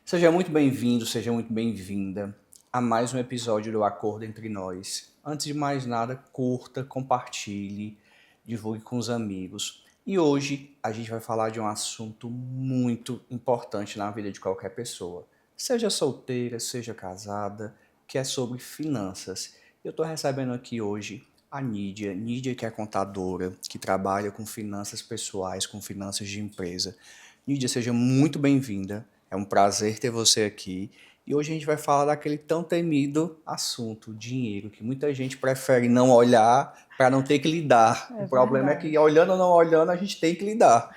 Seja muito bem-vindo, seja muito bem-vinda a mais um episódio do Acordo Entre Nós. Antes de mais nada, curta, compartilhe, divulgue com os amigos. E hoje a gente vai falar de um assunto muito importante na vida de qualquer pessoa, seja solteira, seja casada, que é sobre finanças. Eu estou recebendo aqui hoje a Nídia que é contadora, que trabalha com finanças pessoais, com finanças de empresa. Nídia, seja muito bem-vinda. É um prazer ter você aqui. E hoje a gente vai falar daquele tão temido assunto, dinheiro, que muita gente prefere não olhar para não ter que lidar. O É problema é que, verdade. olhando ou não olhando, a gente tem que lidar.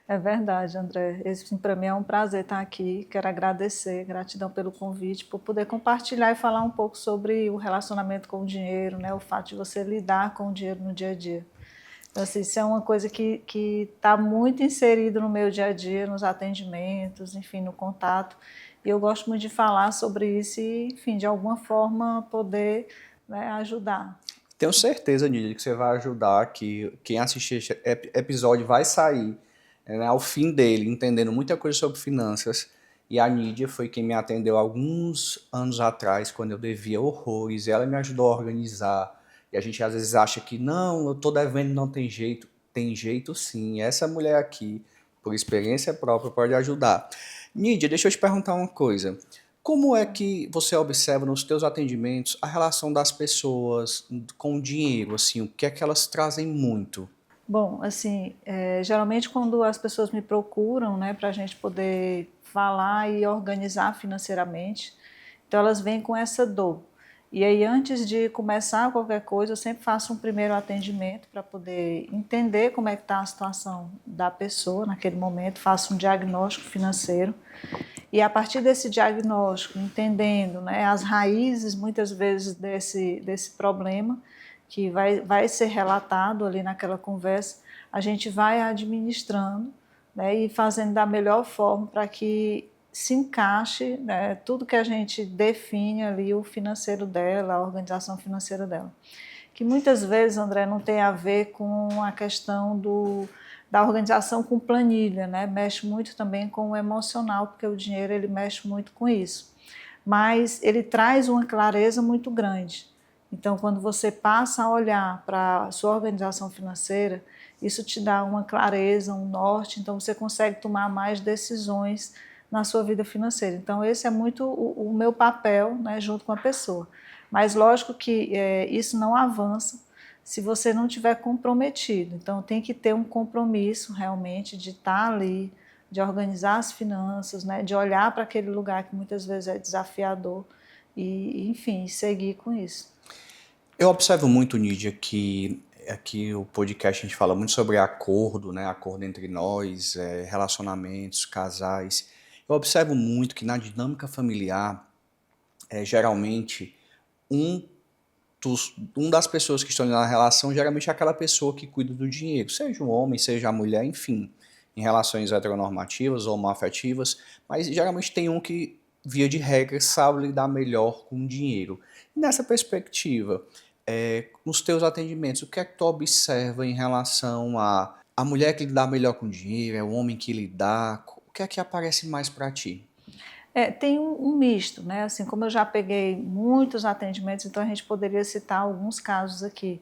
É verdade, André. Esse para mim é um prazer estar aqui. Quero agradecer, gratidão pelo convite, por poder compartilhar e falar um pouco sobre o relacionamento com o dinheiro, né? O fato de você lidar com o dinheiro no dia a dia. Então, assim, isso é uma coisa que está muito inserido no meu dia a dia, nos atendimentos, enfim, no contato. E eu gosto muito de falar sobre isso e, enfim, de alguma forma poder, né, ajudar. Tenho certeza, Nídia, que você vai ajudar, que quem assistir esse episódio vai sair, né, ao fim dele, entendendo muita coisa sobre finanças. E a Nídia foi quem me atendeu alguns anos atrás, quando eu devia horrores. Ela me ajudou a organizar. E a gente às vezes acha que não, eu tô devendo, não tem jeito. Tem jeito sim. Essa mulher aqui, por experiência própria, pode ajudar. Nídia, deixa eu te perguntar uma coisa. Como é que você observa nos teus atendimentos a relação das pessoas com o dinheiro, assim, o que é que elas trazem muito? Bom, assim, geralmente quando as pessoas me procuram, né, para a gente poder falar e organizar financeiramente, então elas vêm com essa dor. E aí, antes de começar qualquer coisa, eu sempre faço um primeiro atendimento para poder entender como é que está a situação da pessoa naquele momento, faço um diagnóstico financeiro. E a partir desse diagnóstico, entendendo, né, as raízes, muitas vezes, desse problema, que vai ser relatado ali naquela conversa, a gente vai administrando, né, e fazendo da melhor forma para que se encaixe, né, tudo que a gente define ali, o financeiro dela, a organização financeira dela. Que muitas vezes, André, não tem a ver com a questão da organização com planilha, né? Mexe muito também com o emocional, porque o dinheiro ele mexe muito com isso. Mas ele traz uma clareza muito grande. Então, quando você passa a olhar para a sua organização financeira, isso te dá uma clareza, um norte, então você consegue tomar mais decisões na sua vida financeira. Então, esse é muito o meu papel, né, junto com a pessoa. Mas lógico que isso não avança se você não tiver comprometido. Então tem que ter um compromisso realmente de estar ali, de organizar as finanças, né, de olhar para aquele lugar que muitas vezes é desafiador e, enfim, seguir com isso. Eu observo muito, Nídia, que aqui o podcast a gente fala muito sobre acordo, né? Acordo entre nós, relacionamentos, casais. Eu observo muito que na dinâmica familiar, geralmente, um um das pessoas que estão na relação geralmente é aquela pessoa que cuida do dinheiro, seja o homem, seja a mulher, enfim, em relações heteronormativas ou homoafetivas, mas geralmente tem um que, via de regra, sabe lidar melhor com o dinheiro. E nessa perspectiva, nos teus atendimentos, o que é que tu observa em relação a mulher que lidar melhor com o dinheiro, é o homem que lidar, o que é que aparece mais para ti? Tem um misto, né? Assim, como eu já peguei muitos atendimentos, então a gente poderia citar alguns casos aqui.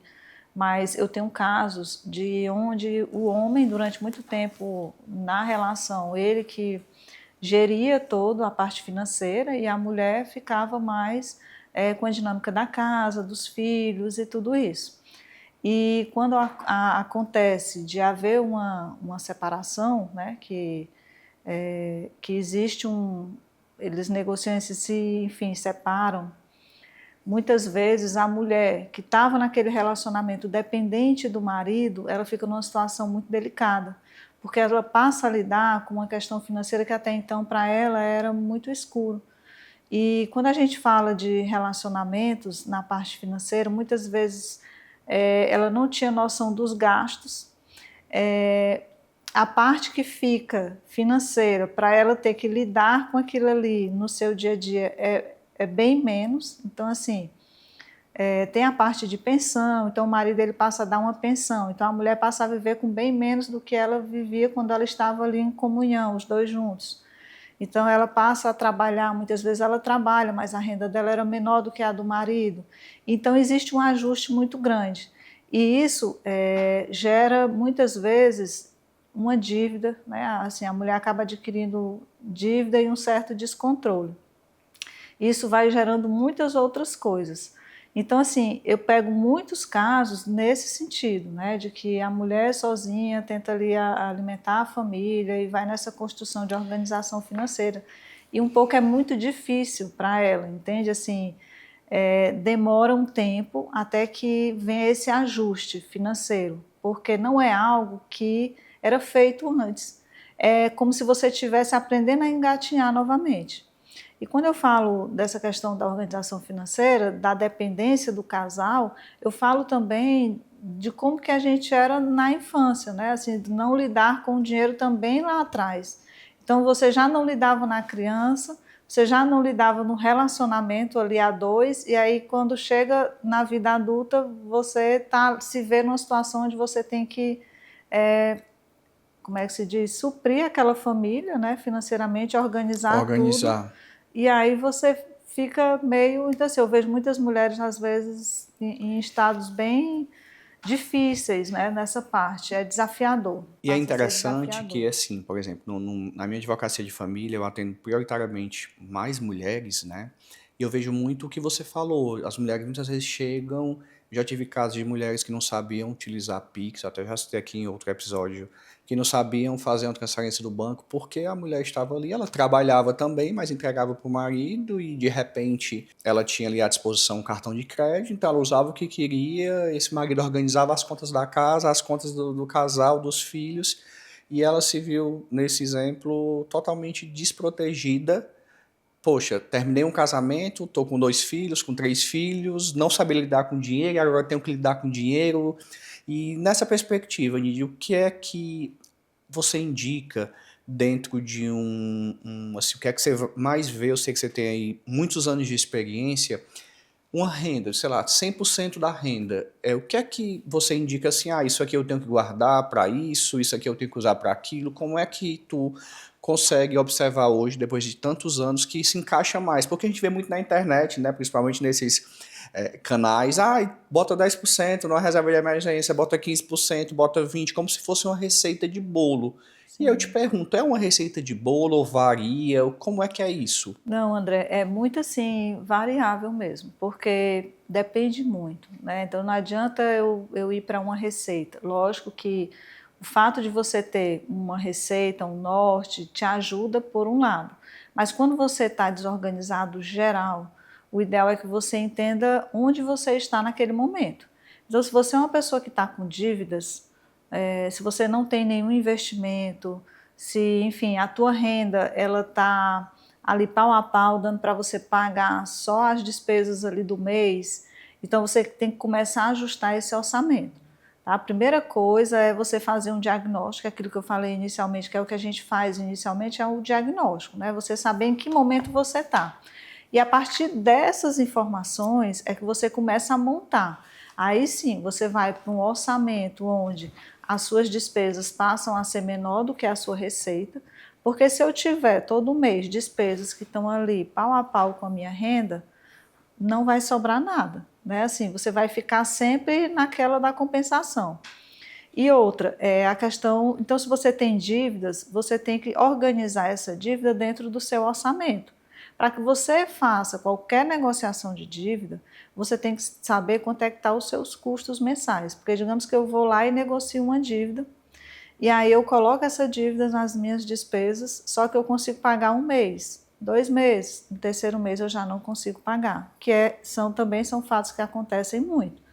Mas eu tenho casos de onde o homem, durante muito tempo na relação, ele que geria toda a parte financeira e a mulher ficava mais com a dinâmica da casa, dos filhos e tudo isso. E quando acontece de haver uma separação, né, que existe eles negociam, enfim, separam. Muitas vezes a mulher que estava naquele relacionamento dependente do marido, ela fica numa situação muito delicada, porque ela passa a lidar com uma questão financeira que até então para ela era muito escuro. E quando a gente fala de relacionamentos na parte financeira, muitas vezes ela não tinha noção dos gastos, a parte que fica financeira para ela ter que lidar com aquilo ali no seu dia a dia é bem menos. Então, assim, tem a parte de pensão, então o marido ele passa a dar uma pensão, então a mulher passa a viver com bem menos do que ela vivia quando ela estava ali em comunhão, os dois juntos. Então ela passa a trabalhar, muitas vezes ela trabalha, mas a renda dela era menor do que a do marido. Então existe um ajuste muito grande. E isso gera muitas vezes uma dívida, né? Assim, a mulher acaba adquirindo dívida e um certo descontrole. Isso vai gerando muitas outras coisas. Então, assim, eu pego muitos casos nesse sentido, né, de que a mulher sozinha tenta ali alimentar a família e vai nessa construção de organização financeira. E um pouco é muito difícil para ela, entende? Assim, demora um tempo até que venha esse ajuste financeiro, porque não é algo que era feito antes. É como se você estivesse aprendendo a engatinhar novamente. E quando eu falo dessa questão da organização financeira, da dependência do casal, eu falo também de como que a gente era na infância, né? Assim, de não lidar com o dinheiro também lá atrás. Então você já não lidava na criança, você já não lidava no relacionamento ali a dois, e aí quando chega na vida adulta, você se vê numa situação onde você tem que, como é que se diz, suprir aquela família, né, financeiramente, organizar tudo. Organizar. E aí você fica meio... Então, assim, eu vejo muitas mulheres, às vezes, em estados bem difíceis, né, nessa parte. É desafiador, E é passa a ser interessante desafiador. que, assim, por exemplo, na minha advocacia de família, eu atendo prioritariamente mais mulheres, né? E eu vejo muito o que você falou. As mulheres muitas vezes chegam. Já tive casos de mulheres que não sabiam utilizar Pix, até já citei aqui em outro episódio, que não sabiam fazer uma transferência do banco porque a mulher estava ali, ela trabalhava também, mas entregava para o marido e de repente ela tinha ali à disposição um cartão de crédito, então ela usava o que queria, esse marido organizava as contas da casa, as contas do casal, dos filhos, e ela se viu, nesse exemplo, totalmente desprotegida. Poxa, terminei um casamento, tô com 2 filhos, com 3 filhos, não sabia lidar com dinheiro, e agora tenho que lidar com dinheiro. E nessa perspectiva, Nidio, o que é que você indica dentro de assim, o que é que você mais vê? Eu sei que você tem aí muitos anos de experiência, uma renda, sei lá, 100% da renda. O que é que você indica assim, isso aqui eu tenho que guardar para isso aqui eu tenho que usar para aquilo? Como é que tu consegue observar hoje, depois de tantos anos, que se encaixa mais? Porque a gente vê muito na internet, né, principalmente nesses canais, bota 10% numa reserva de emergência, bota 15%, bota 20%, como se fosse uma receita de bolo. E eu te Sim. pergunto, é uma receita de bolo ou varia? Como é que é isso? Não, André, é muito assim, variável mesmo, porque depende muito, né? Então não adianta eu ir para uma receita. Lógico que o fato de você ter uma receita, um norte, te ajuda por um lado. Mas quando você está desorganizado geral, o ideal é que você entenda onde você está naquele momento. Então, se você é uma pessoa que está com dívidas, se você não tem nenhum investimento, se, enfim, a tua renda ela está ali pau a pau, dando para você pagar só as despesas ali do mês, então você tem que começar a ajustar esse orçamento. Tá? A primeira coisa é você fazer um diagnóstico, aquilo que eu falei inicialmente, que é o que a gente faz inicialmente, é o diagnóstico, né? Você saber em que momento você está. E a partir dessas informações é que você começa a montar. Aí sim, você vai para um orçamento onde as suas despesas passam a ser menor do que a sua receita, porque se eu tiver todo mês despesas que estão ali pau a pau com a minha renda, não vai sobrar nada, né? Assim, você vai ficar sempre naquela da compensação. E outra, é a questão, então se você tem dívidas, você tem que organizar essa dívida dentro do seu orçamento. Para que você faça qualquer negociação de dívida, você tem que saber quanto é que estão os seus custos mensais. Porque digamos que eu vou lá e negocio uma dívida, e aí eu coloco essa dívida nas minhas despesas, só que eu consigo pagar um mês, 2 meses, no terceiro mês eu já não consigo pagar, que também são fatos que acontecem muito.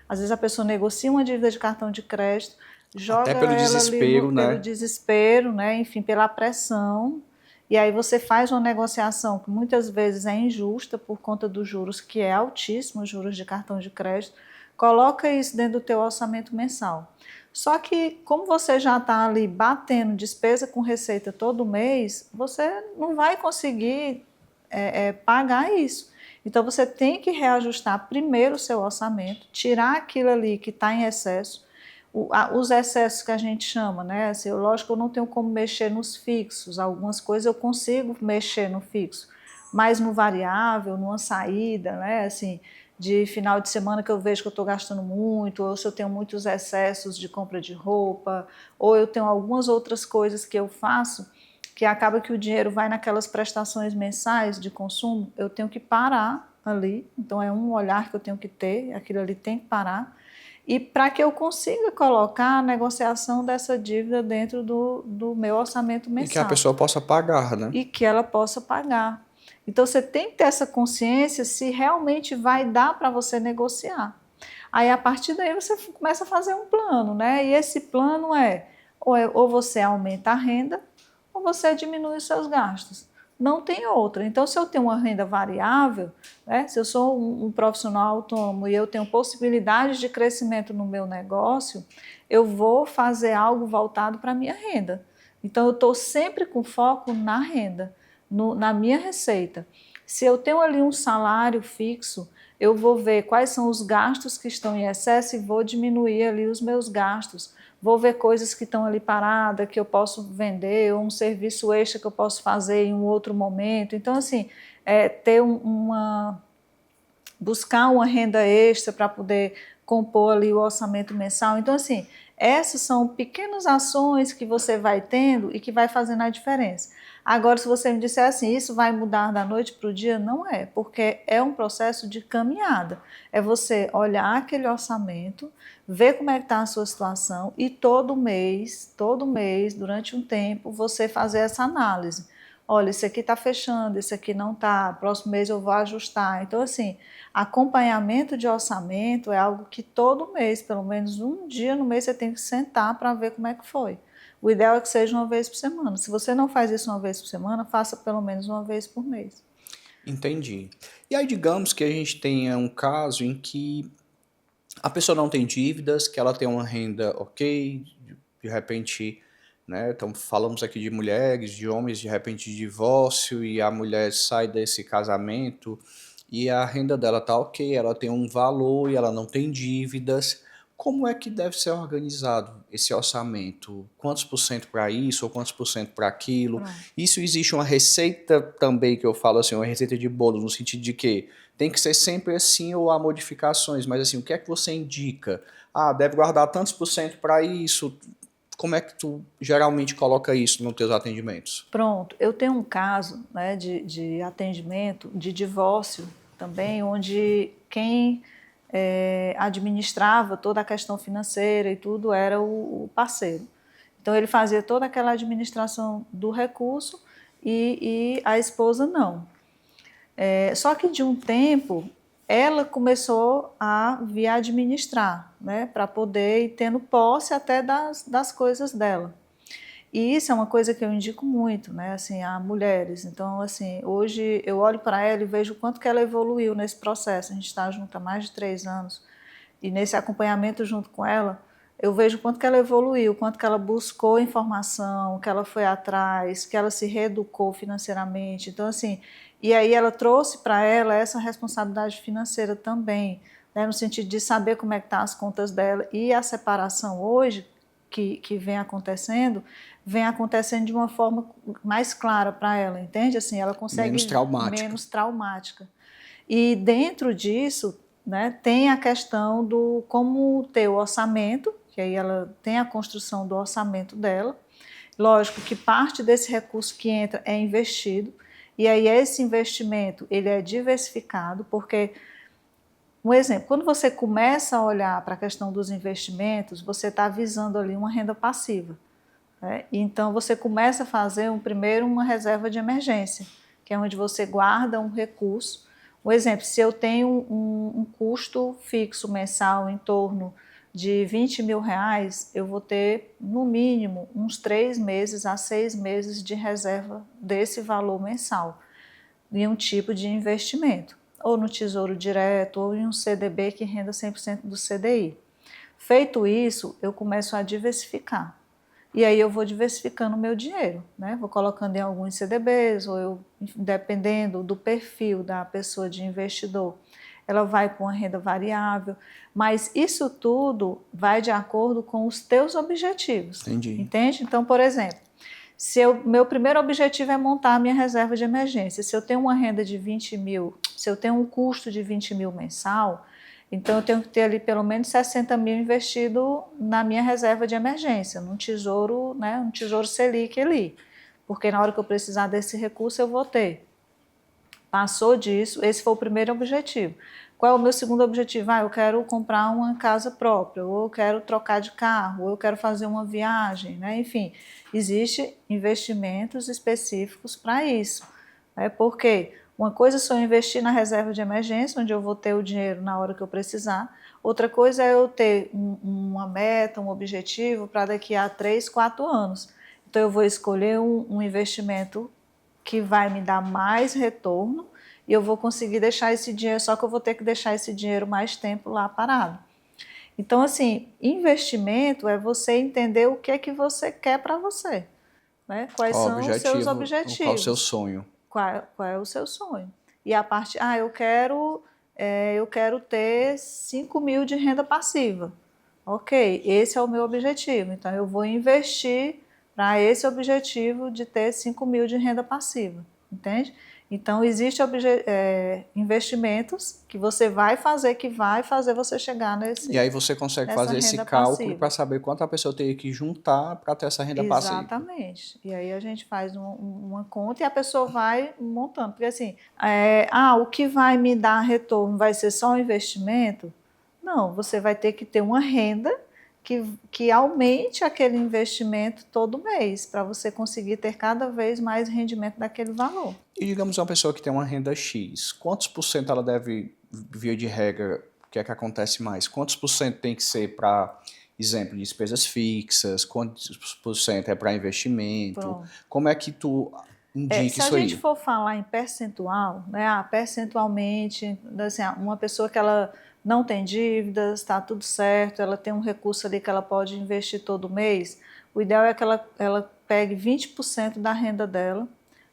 Às vezes a pessoa negocia uma dívida de cartão de crédito, Até joga pelo ela ali desespero, pelo né? desespero, né? Enfim, pela pressão, e aí você faz uma negociação que muitas vezes é injusta por conta dos juros, que é altíssimo, os juros de cartão de crédito, coloca isso dentro do teu orçamento mensal. Só que como você já está ali batendo despesa com receita todo mês, você não vai conseguir pagar isso. Então você tem que reajustar primeiro o seu orçamento, tirar aquilo ali que está em excesso. os excessos que a gente chama, né? Assim, lógico que eu não tenho como mexer nos fixos, algumas coisas eu consigo mexer no fixo, mas no variável, numa saída, né? Assim, de final de semana que eu vejo que eu estou gastando muito, ou se eu tenho muitos excessos de compra de roupa, ou eu tenho algumas outras coisas que eu faço, que acaba que o dinheiro vai naquelas prestações mensais de consumo, eu tenho que parar ali, então é um olhar que eu tenho que ter, aquilo ali tem que parar, e para que eu consiga colocar a negociação dessa dívida dentro do meu orçamento E que a mensal pessoa possa pagar, né? e que ela possa pagar. Então você tem que ter essa consciência se realmente vai dar para você negociar. Aí a partir daí você começa a fazer um plano, né? E esse plano ou você aumenta a renda ou você diminui os seus gastos. Não tem outra. Então, se eu tenho uma renda variável, né, se eu sou um profissional autônomo e eu tenho possibilidades de crescimento no meu negócio, eu vou fazer algo voltado para a minha renda. Então, eu estou sempre com foco na renda, na minha receita. Se eu tenho ali um salário fixo, eu vou ver quais são os gastos que estão em excesso e vou diminuir ali os meus gastos. Vou ver coisas que estão ali paradas, que eu posso vender, ou um serviço extra que eu posso fazer em um outro momento. Então, assim, buscar uma renda extra para poder compor ali o orçamento mensal. Então, assim, essas são pequenas ações que você vai tendo e que vai fazendo a diferença. Agora, se você me disser assim, isso vai mudar da noite para o dia, não é, porque é um processo de caminhada. É você olhar aquele orçamento, ver como é que está a sua situação e todo mês, durante um tempo, você fazer essa análise. Olha, esse aqui está fechando, esse aqui não está, próximo mês eu vou ajustar. Então, assim, acompanhamento de orçamento é algo que todo mês, pelo menos um dia no mês, você tem que sentar para ver como é que foi. O ideal é que seja uma vez por semana. Se você não faz isso uma vez por semana, faça pelo menos uma vez por mês. Entendi. E aí, digamos que a gente tenha um caso em que a pessoa não tem dívidas, que ela tem uma renda ok, de repente, né? Então falamos aqui de mulheres, de homens, de repente de divórcio, e a mulher sai desse casamento e a renda dela tá ok, ela tem um valor e ela não tem dívidas. Como é que deve ser organizado esse orçamento? Quantos por cento para isso ou quantos por cento para aquilo? Pronto. Isso existe uma receita também que eu falo assim, uma receita de bolo, no sentido de que tem que ser sempre assim ou há modificações, mas assim, o que é que você indica? Ah, deve guardar tantos por cento para isso. Como é que tu geralmente coloca isso nos teus atendimentos? Pronto, eu tenho um caso, né, de atendimento, de divórcio também, onde quem administrava toda a questão financeira e tudo era o parceiro. Então ele fazia toda aquela administração do recurso e a esposa não. Só que de um tempo ela começou a vir administrar, né, para poder ir tendo posse até das coisas dela. E isso é uma coisa que eu indico muito, né, assim, a mulheres. Então, assim, hoje eu olho para ela e vejo o quanto que ela evoluiu nesse processo. A gente está junto há mais de 3 anos e nesse acompanhamento junto com ela, eu vejo o quanto que ela evoluiu, o quanto que ela buscou informação, que ela foi atrás, que ela se reeducou financeiramente. Então, assim, e aí ela trouxe para ela essa responsabilidade financeira também, né, no sentido de saber como é que estão as contas dela. E a separação hoje, que vem acontecendo de uma forma mais clara para ela, entende? Assim, ela Menos consegue traumática. menos traumática. E dentro disso, né, tem a questão do como ter o orçamento, que aí ela tem a construção do orçamento dela. Lógico que parte desse recurso que entra é investido, e aí esse investimento ele é diversificado, porque, um exemplo, quando você começa a olhar para a questão dos investimentos, você está visando ali uma renda passiva, né? Então você começa a fazer primeiro uma reserva de emergência, que é onde você guarda um recurso. Um exemplo, se eu tenho um custo fixo mensal em torno de 20 mil reais, eu vou ter no mínimo uns 3 meses a 6 meses de reserva desse valor mensal em um tipo de investimento, ou no Tesouro Direto, ou em um CDB que renda 100% do CDI. Feito isso, eu começo a diversificar. E aí eu vou diversificando o meu dinheiro, né? Vou colocando em alguns CDBs, ou eu, dependendo do perfil da pessoa de investidor, ela vai para uma renda variável, mas isso tudo vai de acordo com os teus objetivos. Entendi. Entende? Então, por exemplo, se meu primeiro objetivo é montar a minha reserva de emergência, se eu tenho uma renda de 20 mil, se eu tenho um custo de 20 mil mensal, então eu tenho que ter ali pelo menos 60 mil investido na minha reserva de emergência, num tesouro, né, um tesouro Selic ali, porque na hora que eu precisar desse recurso eu vou ter. Passou disso, esse foi o primeiro objetivo. Qual é o meu segundo objetivo? Eu quero comprar uma casa própria, ou eu quero trocar de carro, ou eu quero fazer uma viagem, né? Enfim, existem investimentos específicos para isso. Né? Porque uma coisa é só investir na reserva de emergência, onde eu vou ter o dinheiro na hora que eu precisar. Outra coisa é eu ter uma meta, um objetivo para daqui a 3, 4 anos. Então eu vou escolher um investimento que vai me dar mais retorno e eu vou conseguir deixar esse dinheiro, só que eu vou ter que deixar esse dinheiro mais tempo lá parado. Então, assim, investimento é você entender o que é que você quer para você, né? Quais Qual o são os seus objetivo? Qual o seu objetivos, sonho? qual é o seu sonho. E a parte, eu quero ter 5 mil de renda passiva. Ok, esse é o meu objetivo, então eu vou investir para esse objetivo de ter 5 mil de renda passiva, entende? Então, existem investimentos que você vai fazer, que vai fazer você chegar E aí você consegue nessa fazer esse renda cálculo passiva. para saber quanto a pessoa teria que juntar para ter essa renda passiva. Exatamente. E aí a gente faz uma conta e a pessoa vai montando. Porque assim, o que vai me dar retorno vai ser só um investimento? Não, você vai ter que ter uma renda que aumente aquele investimento todo mês, para você conseguir ter cada vez mais rendimento daquele valor. E digamos uma pessoa que tem uma renda X, quantos por cento ela deve, via de regra, o que é que acontece mais? Quantos por cento tem que ser para, exemplo, despesas fixas? Quantos por cento é para investimento? Pronto. Como é que tu indica isso aí? Se a gente for falar em percentual, né, percentualmente, assim, uma pessoa que ela não tem dívidas, está tudo certo, ela tem um recurso ali que ela pode investir todo mês, o ideal é que ela pegue 20% da renda dela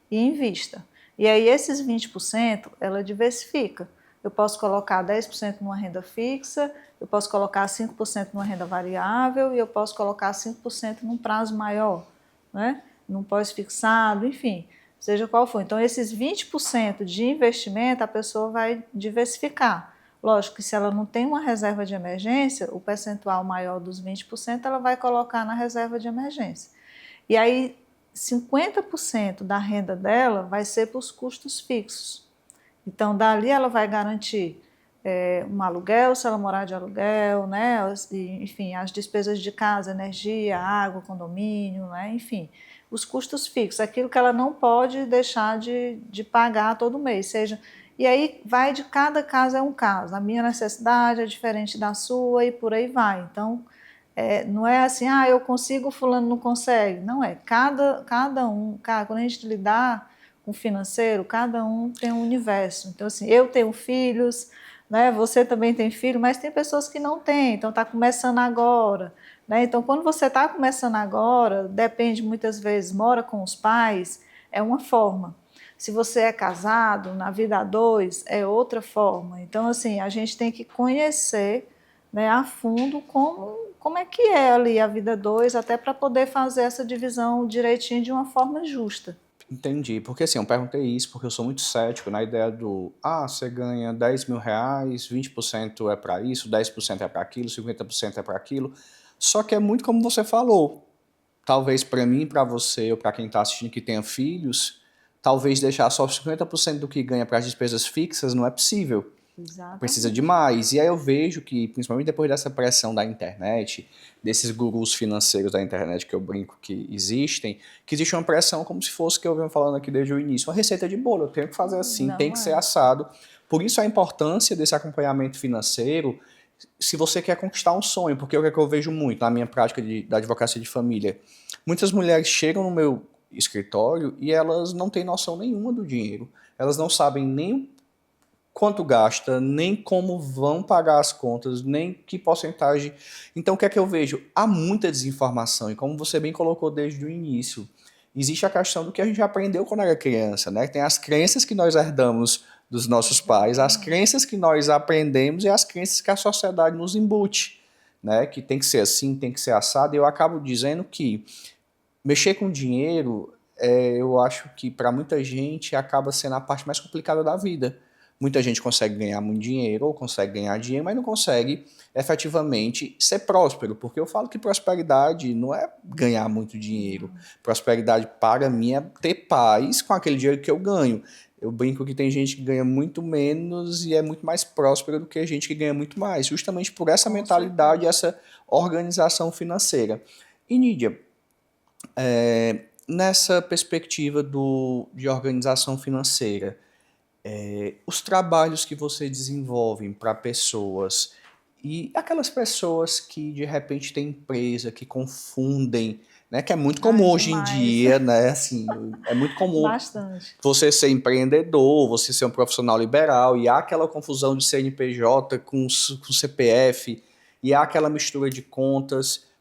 e invista. E aí esses 20% ela diversifica. Eu posso colocar 10% numa renda fixa, eu posso colocar 5% numa renda variável e eu posso colocar 5% num prazo maior, né? Num pós-fixado, enfim, seja qual for. Então, esses 20% de investimento a pessoa vai diversificar. Lógico que se ela não tem uma reserva de emergência, o percentual maior dos 20% ela vai colocar na reserva de emergência. E aí, 50% da renda dela vai ser para os custos fixos. Então, dali ela vai garantir um aluguel, se ela morar de aluguel, né? Enfim, as despesas de casa, energia, água, condomínio, né? Enfim, os custos fixos, aquilo que ela não pode deixar de pagar todo mês, seja... E aí vai de cada caso é um caso, a minha necessidade é diferente da sua e por aí vai. Então, não é assim, eu consigo, fulano não consegue. Não é, cada um, quando a gente lidar com o financeiro, cada um tem um universo. Então, assim, eu tenho filhos, né? Você também tem filho, mas tem pessoas que não têm, então está começando agora. Né? Então, quando você está começando agora, depende muitas vezes, mora com os pais, é uma forma. Se você é casado, na vida a dois, é outra forma. Então, assim, a gente tem que conhecer, né, a fundo como é que é ali a vida a dois, até para poder fazer essa divisão direitinho de uma forma justa. Entendi, porque assim, eu perguntei isso porque eu sou muito cético na ideia do, você ganha 10 mil reais, 20% é para isso, 10% é para aquilo, 50% é para aquilo, só que é muito como você falou, talvez para mim, para você ou para quem está assistindo que tenha filhos, talvez deixar só 50% do que ganha para as despesas fixas não é possível. Exatamente. Precisa de mais. E aí eu vejo que, principalmente depois dessa pressão da internet, desses gurus financeiros da internet que eu brinco que existem, que existe uma pressão como se fosse, que eu venho falando aqui desde o início, uma receita de bolo, eu tenho que fazer assim, Não tem que ser assado. Por isso a importância desse acompanhamento financeiro, se você quer conquistar um sonho, porque o que eu vejo muito na minha prática da advocacia de família, muitas mulheres chegam no meu escritório e elas não têm noção nenhuma do dinheiro, elas não sabem nem quanto gasta, nem como vão pagar as contas, nem que porcentagem. Então, o que é que eu vejo? Há muita desinformação, e como você bem colocou desde o início, existe a questão do que a gente aprendeu quando era criança, né? Tem as crenças que nós herdamos dos nossos pais, as crenças que nós aprendemos e as crenças que a sociedade nos embute, né? Que tem que ser assim, tem que ser assado. E eu acabo dizendo que mexer com dinheiro, eu acho que para muita gente acaba sendo a parte mais complicada da vida. Muita gente consegue ganhar muito dinheiro ou consegue ganhar dinheiro, mas não consegue efetivamente ser próspero, porque eu falo que prosperidade não é ganhar muito dinheiro. Prosperidade para mim é ter paz com aquele dinheiro que eu ganho. Eu brinco que tem gente que ganha muito menos e é muito mais próspera do que gente que ganha muito mais, justamente por essa Com mentalidade, certeza. essa organização financeira. E Nídia, nessa perspectiva de organização financeira, os trabalhos que você desenvolve para pessoas e aquelas pessoas que de repente têm empresa, que confundem, né, que é muito comum Ai, hoje em demais. dia, né, assim, é muito comum Bastante. você ser empreendedor, você ser um profissional liberal, e há aquela confusão de CNPJ com CPF, e há aquela mistura de contas.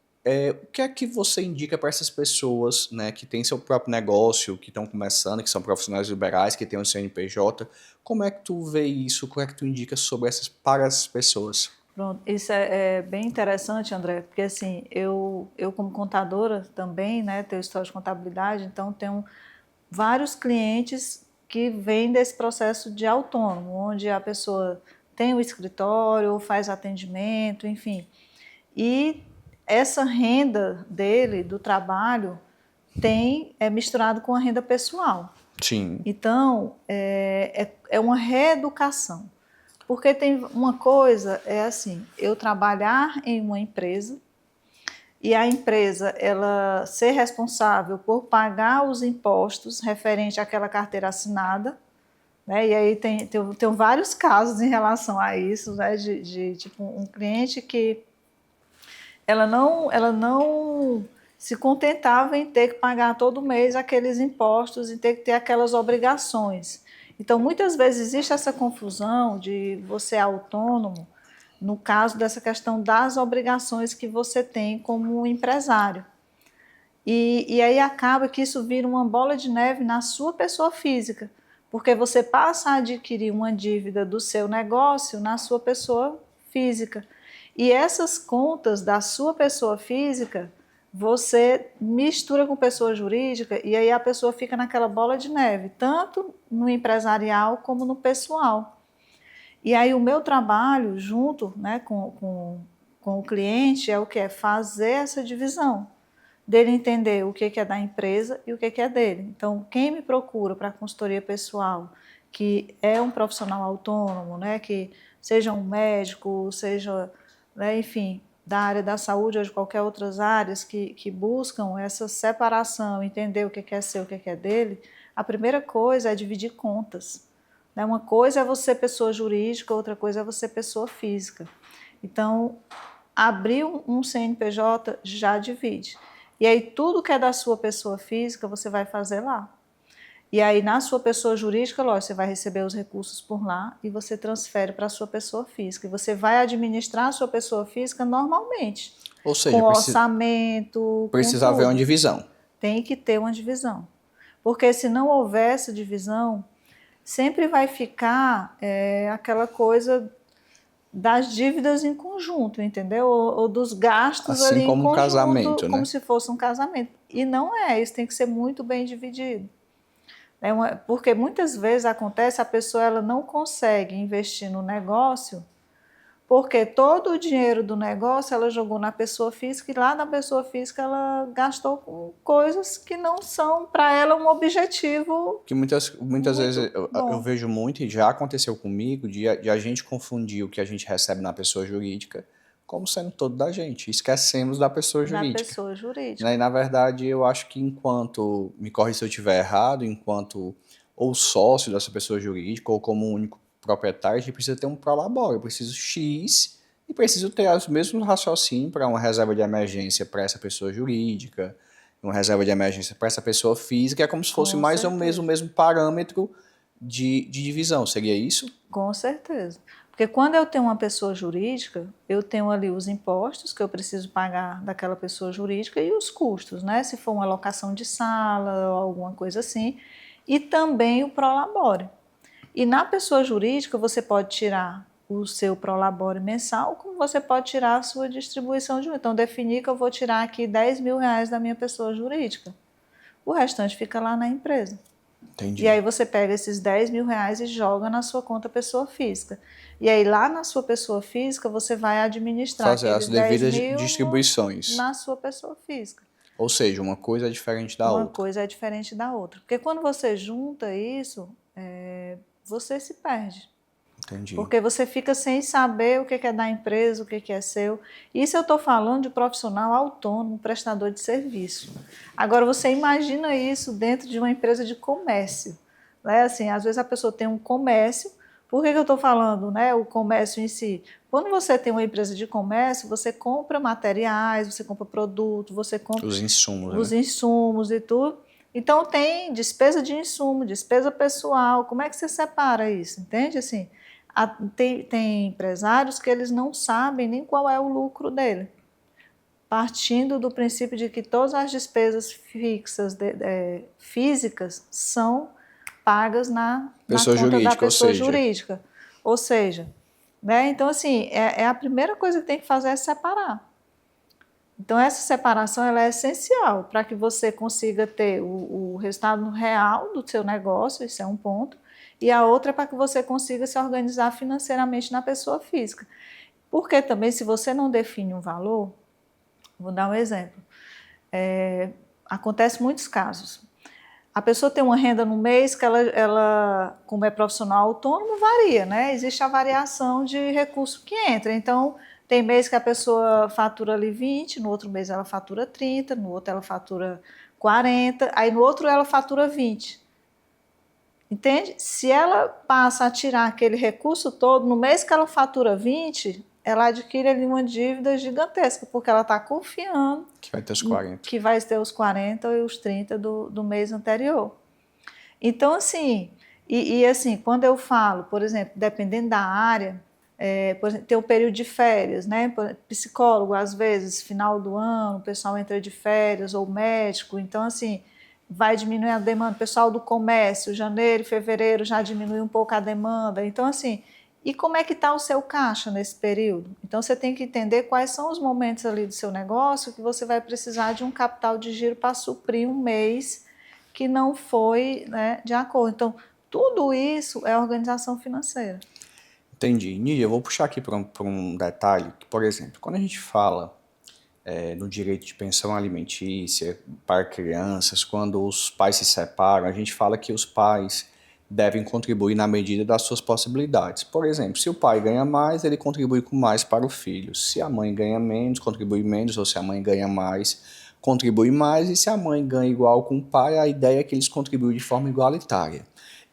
O que é que você indica para essas pessoas, né, que têm seu próprio negócio, que estão começando, que são profissionais liberais, que têm um CNPJ? Como é que tu vê isso? Como é que tu indica sobre para essas pessoas? Pronto, isso é bem interessante, André, porque assim, eu como contadora também, né, tenho história de contabilidade, então tenho vários clientes que vêm desse processo de autônomo, onde a pessoa tem o escritório, faz atendimento, enfim. E essa renda dele, do trabalho, é misturado com a renda pessoal. Sim, Então, é uma reeducação. Porque tem uma coisa, é assim, eu trabalhar em uma empresa e a empresa ela ser responsável por pagar os impostos referente àquela carteira assinada, né? E aí tem vários casos em relação a isso, né? De tipo um cliente que ela não se contentava em ter que pagar todo mês aqueles impostos e ter que ter aquelas obrigações. Então, muitas vezes existe essa confusão de você autônomo, no caso dessa questão das obrigações que você tem como empresário. E aí acaba que isso vira uma bola de neve na sua pessoa física, porque você passa a adquirir uma dívida do seu negócio na sua pessoa física. E essas contas da sua pessoa física, você mistura com pessoa jurídica e aí a pessoa fica naquela bola de neve, tanto no empresarial como no pessoal. E aí o meu trabalho junto, né, com o cliente é o que? É fazer essa divisão dele entender o que é da empresa e o que é dele. Então, quem me procura para consultoria pessoal, que é um profissional autônomo, né, que seja um médico, seja, né, enfim, da área da saúde ou de qualquer outras áreas que buscam essa separação, entender o que é seu, o que é dele, a primeira coisa é dividir contas. Né? Uma coisa é você pessoa jurídica, outra coisa é você pessoa física. Então, abrir um CNPJ já divide. E aí tudo que é da sua pessoa física você vai fazer lá. E aí na sua pessoa jurídica, lógico, você vai receber os recursos por lá e você transfere para a sua pessoa física. E você vai administrar a sua pessoa física normalmente, ou com seja, orçamento, com precisa haver uma tudo. divisão. Tem que ter uma divisão. Porque se não houver essa divisão, sempre vai ficar aquela coisa das dívidas em conjunto, entendeu? Ou dos gastos ali Assim em como um conjunto, casamento, como né? se fosse um casamento. E não é, isso tem que ser muito bem dividido. Porque muitas vezes acontece, a pessoa ela não consegue investir no negócio, porque todo o dinheiro do negócio ela jogou na pessoa física e lá na pessoa física ela gastou com coisas que não são para ela um objetivo Que muitas vezes muito eu bom. vejo muito, e já aconteceu comigo, de a gente confundir o que a gente recebe na pessoa jurídica como sendo todo da gente. Esquecemos da pessoa Da jurídica. pessoa Né? jurídica. E na verdade eu acho que enquanto, me corrija se eu estiver errado, enquanto ou sócio dessa pessoa jurídica ou como único proprietário, a gente precisa ter um prolabore. Eu preciso X e preciso ter os mesmos raciocínios para uma reserva de emergência para essa pessoa jurídica, uma reserva de emergência para essa pessoa física, é como se fosse Com mais ou menos o certeza. mesmo parâmetro de divisão. Seria isso? Com certeza. Porque quando eu tenho uma pessoa jurídica, eu tenho ali os impostos que eu preciso pagar daquela pessoa jurídica e os custos, né? Se for uma locação de sala ou alguma coisa assim, e também o prolabore. E na pessoa jurídica você pode tirar o seu prolabore mensal, como você pode tirar a sua distribuição de... Então, definir que eu vou tirar aqui R$ 10.000 da minha pessoa jurídica. O restante fica lá na empresa. Entendi. E aí você pega esses R$ 10.000 e joga na sua conta pessoa física. E aí lá na sua pessoa física você vai administrar Fazer as aqueles 10 devidas mil distribuições. na sua pessoa física. Ou seja, uma coisa é diferente da Uma outra. coisa é diferente da outra. Porque quando você junta isso, você se perde. Entendi. Porque você fica sem saber o que é da empresa, o que é seu. Isso eu estou falando de profissional autônomo, prestador de serviço. Agora, você imagina isso dentro de uma empresa de comércio. Né? Assim, às vezes a pessoa tem um comércio. Por que eu estou falando, né, o comércio em si? Quando você tem uma empresa de comércio, você compra materiais, você compra produto, você compra os os né? insumos e tudo. Então, tem despesa de insumo, despesa pessoal. Como é que você separa isso? Entende? Assim, tem empresários que eles não sabem nem qual é o lucro dele, partindo do princípio de que todas as despesas fixas, físicas, são pagas na Pessoa conta da jurídica, ou pessoa seja, jurídica. Ou seja, né? Então, assim, a primeira coisa que tem que fazer é separar. Então, essa separação ela é essencial para que você consiga ter o resultado real do seu negócio, isso é um ponto, e a outra é para que você consiga se organizar financeiramente na pessoa física. Porque também, se você não define um valor, vou dar um exemplo, acontece muitos casos. A pessoa tem uma renda no mês que ela, como é profissional autônomo, varia, né? Existe a variação de recurso que entra. Então, tem mês que a pessoa fatura ali 20, no outro mês ela fatura 30, no outro ela fatura 40, aí no outro ela fatura 20. Entende? Se ela passa a tirar aquele recurso todo, no mês que ela fatura 20, ela adquire ali uma dívida gigantesca, porque ela está confiando que vai ter os 40. que vai ter os 40 e os 30 do mês anterior. Então, assim, assim, quando eu falo, por exemplo, dependendo da área, por exemplo, tem o período de férias, né? Psicólogo, às vezes, final do ano, o pessoal entra de férias, ou médico, então, assim, vai diminuir a demanda. O pessoal do comércio, janeiro e fevereiro já diminui um pouco a demanda. Então, assim, e como é que está o seu caixa nesse período? Então, você tem que entender quais são os momentos ali do seu negócio que você vai precisar de um capital de giro para suprir um mês que não foi, né, de acordo. Então, tudo isso é organização financeira. Entendi. Nídia, eu vou puxar aqui para um detalhe, que, por exemplo, quando a gente fala no direito de pensão alimentícia para crianças, quando os pais se separam, a gente fala que os pais devem contribuir na medida das suas possibilidades. Por exemplo, se o pai ganha mais, ele contribui com mais para o filho. Se a mãe ganha menos, contribui menos, ou se a mãe ganha mais, contribui mais, e se a mãe ganha igual com o pai, a ideia é que eles contribuem de forma igualitária.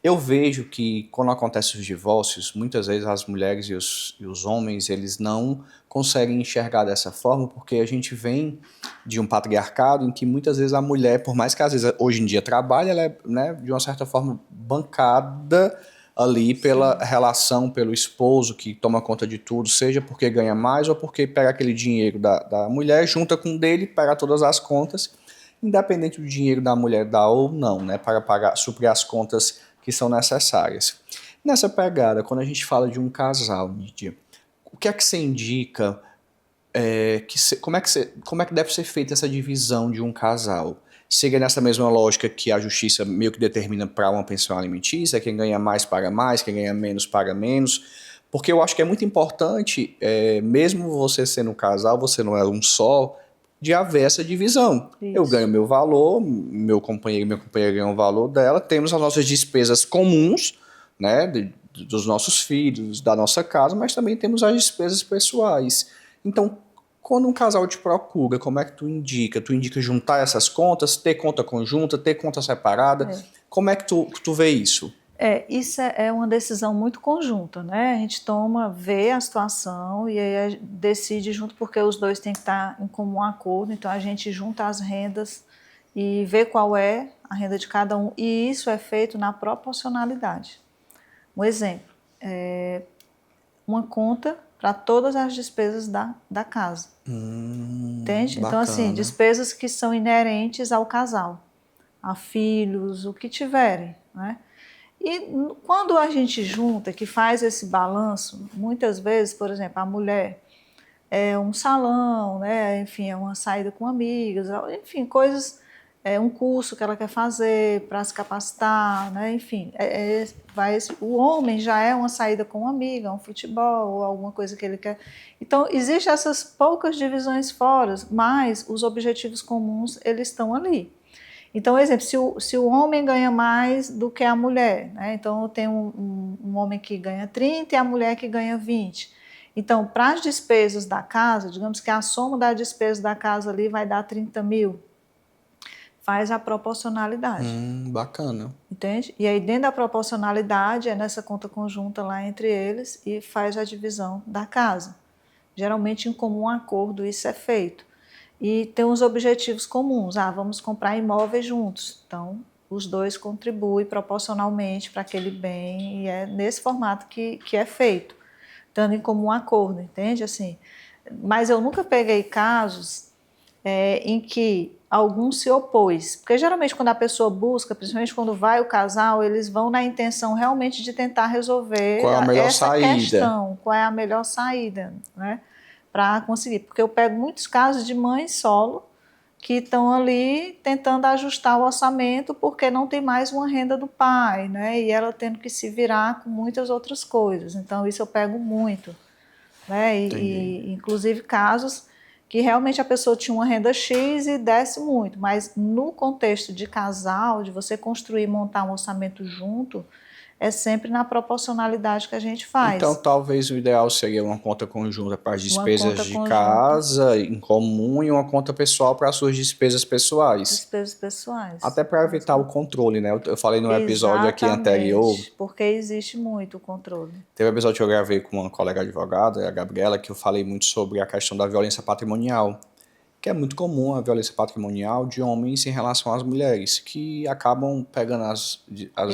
Eu vejo que quando acontecem os divórcios, muitas vezes as mulheres e os homens, eles não conseguem enxergar dessa forma, porque a gente vem de um patriarcado em que muitas vezes a mulher, por mais que às vezes hoje em dia trabalhe, ela é, né, de uma certa forma bancada ali pela relação, pelo esposo que toma conta de tudo, seja porque ganha mais ou porque pega aquele dinheiro da mulher, junta com o dele, pega todas as contas, independente do dinheiro da mulher dar ou não, né, para pagar, suprir as contas que são necessárias. Nessa pegada, quando a gente fala de um casal, Nídia, o que é que você indica, como é que deve ser feita essa divisão de um casal? Seria nessa mesma lógica que a justiça meio que determina para uma pensão alimentícia, quem ganha mais paga mais, quem ganha menos paga menos, porque eu acho que é muito importante, mesmo você sendo um casal, você não é um só, de haver essa divisão. Isso. Eu ganho meu valor, meu companheiro e minha companheira ganham o valor dela, temos as nossas despesas comuns, né, dos nossos filhos, da nossa casa, mas também temos as despesas pessoais. Então, quando um casal te procura, como é que tu indica? Tu indica juntar essas contas, ter conta conjunta, ter conta separada? Como é que tu vê isso? Isso é uma decisão muito conjunta, né? A gente vê a situação e aí decide junto, porque os dois têm que estar em comum acordo, então a gente junta as rendas e vê qual é a renda de cada um, e isso é feito na proporcionalidade. Um exemplo, uma conta para todas as despesas da casa. Entende? Bacana. Então, assim, despesas que são inerentes ao casal, a filhos, o que tiverem, né? E quando a gente junta, que faz esse balanço, muitas vezes, por exemplo, a mulher é um salão, né? Enfim, é uma saída com amigas, enfim, coisas, um curso que ela quer fazer para se capacitar, né? Enfim, o homem já é uma saída com uma amiga, um futebol ou alguma coisa que ele quer. Então, existem essas poucas divisões fora, mas os objetivos comuns, eles estão ali. Então, exemplo, se o homem ganha mais do que a mulher, né? Então tem um homem que ganha 30 e a mulher que ganha 20. Então, para as despesas da casa, digamos que a soma da despesa da casa ali vai dar 30 mil, faz a proporcionalidade. Bacana. Entende? E aí, dentro da proporcionalidade, é nessa conta conjunta lá entre eles e faz a divisão da casa. Geralmente, em comum acordo, isso é feito. E tem uns objetivos comuns. Vamos comprar imóveis juntos. Então, os dois contribuem proporcionalmente para aquele bem e é nesse formato que é feito, dando em comum acordo, entende? Assim, mas eu nunca peguei casos em que algum se opôs. Porque geralmente quando a pessoa busca, principalmente quando vai o casal, eles vão na intenção realmente de tentar resolver Qual é a melhor essa saída? questão, qual é a melhor saída, né? Para conseguir, porque eu pego muitos casos de mães solo que estão ali tentando ajustar o orçamento porque não tem mais uma renda do pai, né? E ela tendo que se virar com muitas outras coisas. Então isso eu pego muito, né? E inclusive casos que realmente a pessoa tinha uma renda X e desce muito, mas no contexto de casal, de você construir e montar um orçamento junto, é sempre na proporcionalidade que a gente faz. Então, talvez o ideal seria uma conta conjunta para as despesas de conjunta. casa em comum e uma conta pessoal para as suas despesas pessoais. Despesas pessoais. Até para evitar o controle, né? Eu falei no episódio aqui anterior. Porque existe muito o controle. Teve um episódio que eu gravei com uma colega advogada, a Gabriela, que eu falei muito sobre a questão da violência patrimonial, que é muito comum a violência patrimonial de homens em relação às mulheres, que acabam pegando as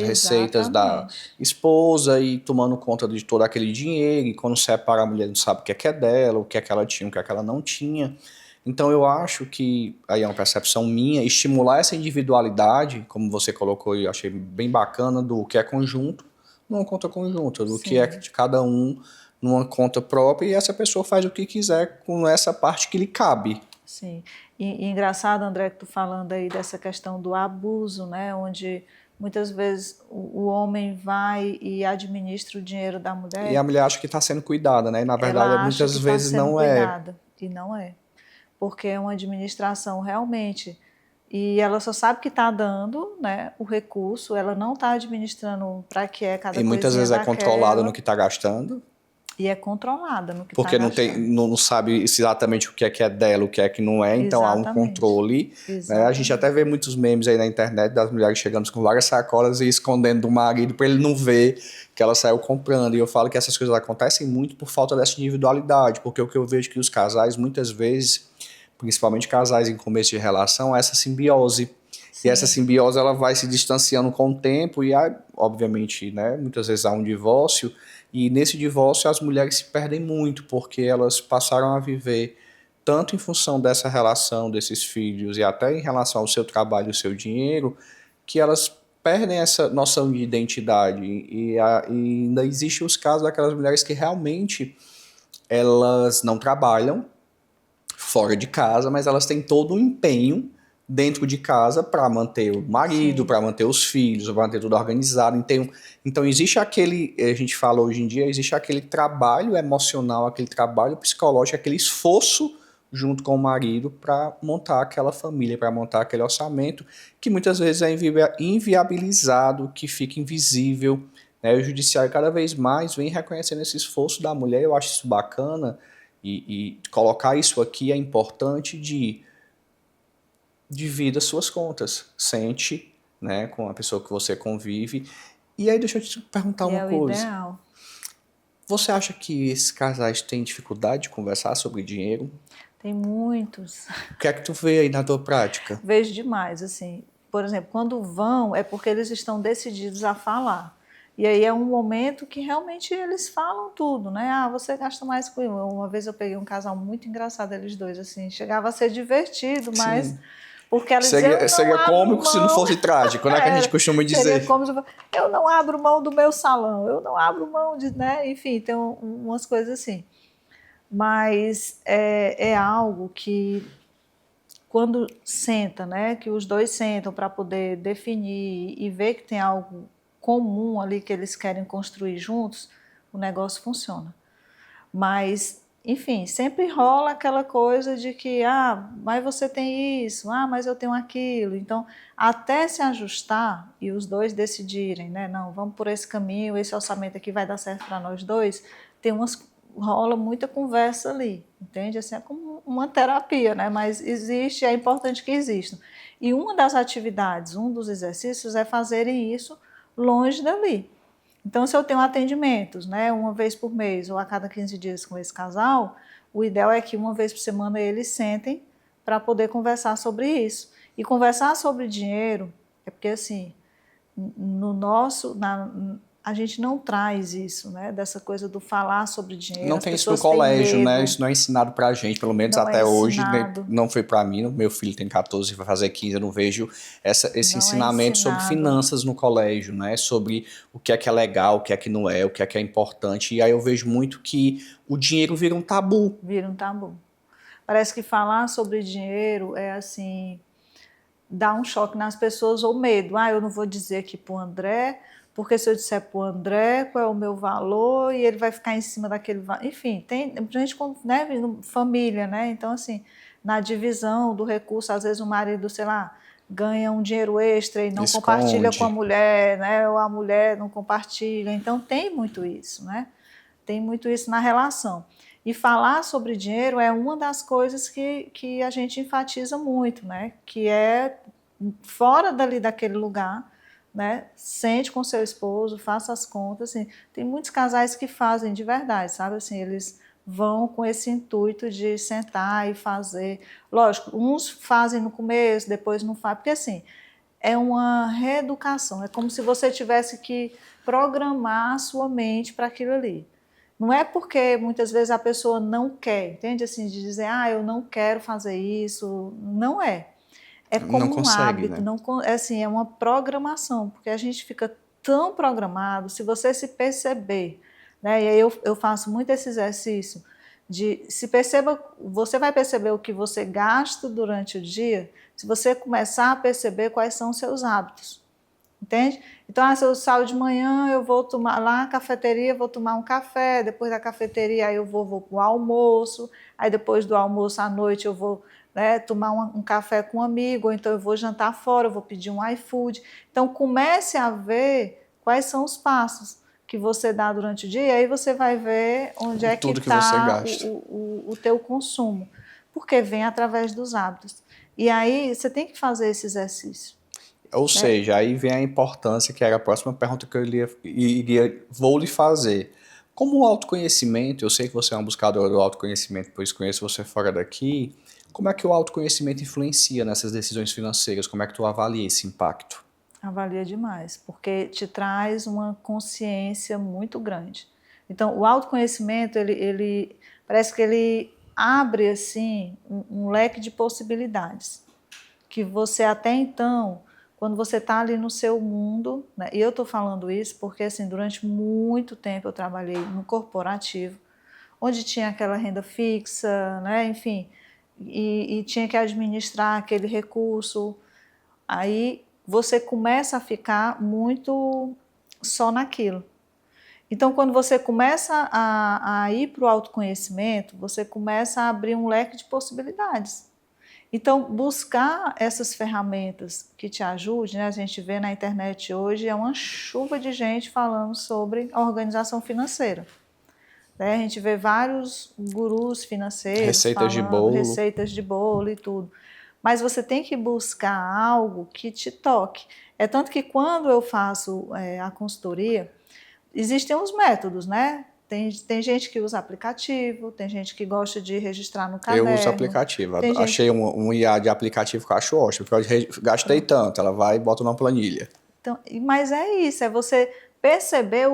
receitas da esposa e tomando conta de todo aquele dinheiro, e quando separa a mulher não sabe o que é dela, o que é que ela tinha, o que é que ela não tinha. Então eu acho que, aí é uma percepção minha, estimular essa individualidade, como você colocou e eu achei bem bacana, do que é conjunto, numa conta conjunta, do que é de cada um numa conta própria, e essa pessoa faz o que quiser com essa parte que lhe cabe. Sim, e engraçado, André, que tu falando aí dessa questão do abuso, né, onde muitas vezes o homem vai e administra o dinheiro da mulher. E a mulher acha que está sendo cuidada, né? E na verdade, muitas vezes não é. E não é, porque é uma administração realmente, e ela só sabe que está dando, né, o recurso, ela não está administrando para que é cada coisa. E muitas vezes é controlada no que está gastando. E é controlada no que está porque não sabe exatamente o que é dela, o que é que não é, então há um controle. Né? A gente até vê muitos memes aí na internet das mulheres chegando com várias sacolas e escondendo do marido para ele não ver que ela saiu comprando. E eu falo que essas coisas acontecem muito por falta dessa individualidade, porque o que eu vejo é que os casais, muitas vezes, principalmente casais em começo de relação, é essa simbiose. Sim. E essa simbiose ela vai se distanciando com o tempo e, obviamente, né, muitas vezes há um divórcio. E nesse divórcio as mulheres se perdem muito, porque elas passaram a viver tanto em função dessa relação, desses filhos, e até em relação ao seu trabalho, ao seu dinheiro, que elas perdem essa noção de identidade. E ainda existem os casos daquelas mulheres que realmente elas não trabalham fora de casa, mas elas têm todo um empenho dentro de casa para manter o marido, para manter os filhos, para manter tudo organizado. Então existe aquele, a gente fala hoje em dia, existe aquele trabalho emocional, aquele trabalho psicológico, aquele esforço junto com o marido para montar aquela família, para montar aquele orçamento, que muitas vezes é inviabilizado, que fica invisível. Né? O judiciário cada vez mais vem reconhecendo esse esforço da mulher, eu acho isso bacana, e colocar isso aqui é importante divida suas contas, sente, né, com a pessoa que você convive. E aí deixa eu te perguntar uma coisa. Ideal. Você acha que esses casais têm dificuldade de conversar sobre dinheiro? Tem muitos. O que é que tu vê aí na tua prática? Vejo demais, assim. Por exemplo, quando vão, é porque eles estão decididos a falar. E aí é um momento que realmente eles falam tudo, né? Você gasta mais com... Uma vez eu peguei um casal muito engraçado, eles dois, assim. Chegava a ser divertido, mas... Sim. Porque ela dizia, eu não Seria abro cômico se não mão. fosse trágico, né? Que a gente costuma Seria dizer. como se eu não abro mão do meu salão, eu não abro mão de, né? Enfim, tem umas coisas assim. Mas é algo que quando senta, né, que os dois sentam para poder definir e ver que tem algo comum ali que eles querem construir juntos, o negócio funciona. Mas, enfim, sempre rola aquela coisa de que, mas você tem isso, mas eu tenho aquilo. Então, até se ajustar e os dois decidirem, né, não, vamos por esse caminho, esse orçamento aqui vai dar certo para nós dois, rola muita conversa ali, entende? Assim, é como uma terapia, né? Mas existe, é importante que exista. E uma das atividades, um dos exercícios é fazerem isso longe dali. Então, se eu tenho atendimentos, né, uma vez por mês ou a cada 15 dias com esse casal, o ideal é que uma vez por semana eles sentem para poder conversar sobre isso. E conversar sobre dinheiro é porque, assim, a gente não traz isso, né? Dessa coisa do falar sobre dinheiro, Não as tem isso no pessoas têm colégio, né? medo, Isso não é ensinado pra gente, pelo menos não é até hoje, né? ensinado, Não foi pra mim. Meu filho tem 14, vai fazer 15, eu não vejo esse não é ensinamento sobre ensinado, finanças no colégio, né? Sobre o que é legal, o que não é, o que é importante. E aí eu vejo muito que o dinheiro vira um tabu. vira um tabu. Parece que falar sobre dinheiro é assim, dá um choque nas pessoas ou medo. Eu não vou dizer aqui para o André, porque se eu disser para o André qual é o meu valor e ele vai ficar em cima daquele valor. Enfim, tem gente com, né, família, né? Então, assim, na divisão do recurso, às vezes o marido, sei lá, ganha um dinheiro extra e não compartilha com a Esconde. mulher, né? Ou a mulher não compartilha. Então, tem muito isso, né? Tem muito isso na relação. E falar sobre dinheiro é uma das coisas que a gente enfatiza muito, né? Que é fora dali daquele lugar, né? Sente com seu esposo, faça as contas. Assim. Tem muitos casais que fazem de verdade, sabe? Assim, eles vão com esse intuito de sentar e fazer. Lógico, uns fazem no começo, depois não fazem, porque assim, é uma reeducação. É como se você tivesse que programar a sua mente para aquilo ali. Não é porque muitas vezes a pessoa não quer, entende? Assim, de dizer, eu não quero fazer isso. Não é. É Não como um consegue, hábito, né? não, é assim, é uma programação, porque a gente fica tão programado, se você se perceber, né? E aí eu faço muito esse exercício de se perceba, você vai perceber o que você gasta durante o dia, se você começar a perceber quais são os seus hábitos. Entende? Então, se eu saio de manhã, eu vou tomar lá na cafeteria, vou tomar um café, depois da cafeteria aí eu vou para o almoço, aí depois do almoço à noite eu vou, né, tomar um café com um amigo, ou então eu vou jantar fora, eu vou pedir um iFood. Então, comece a ver quais são os passos que você dá durante o dia, e aí você vai ver onde é que Tudo que você está gasta. o teu consumo, porque vem através dos hábitos. E aí você tem que fazer esse exercício. Ou seja, aí vem a importância, que era a próxima pergunta que eu vou lhe fazer. Como o autoconhecimento, eu sei que você é um buscador do autoconhecimento, pois conheço você fora daqui, como é que o autoconhecimento influencia nessas decisões financeiras? Como é que tu avalia esse impacto? Avalia demais, porque te traz uma consciência muito grande. Então, o autoconhecimento, ele parece que ele abre assim um leque de possibilidades que você até então, quando você está ali no seu mundo, né, e eu estou falando isso porque assim durante muito tempo eu trabalhei no corporativo, onde tinha aquela renda fixa, né, enfim, e tinha que administrar aquele recurso. Aí você começa a ficar muito só naquilo. Então, quando você começa a ir para o autoconhecimento, você começa a abrir um leque de possibilidades. Então, buscar essas ferramentas que te ajudem, né? A gente vê na internet hoje, é uma chuva de gente falando sobre organização financeira. Né? A gente vê vários gurus financeiros Receitas de falando, bolo. receitas de bolo e tudo. Mas você tem que buscar algo que te toque. É tanto que quando eu faço a consultoria, existem os métodos, né? Tem gente que usa aplicativo, tem gente que gosta de registrar no Eu uso caderno, aplicativo. tem gente... Achei um IA de aplicativo que eu acho ótimo, porque eu gastei tanto, ela vai e bota numa planilha. Então, mas é isso, é você perceber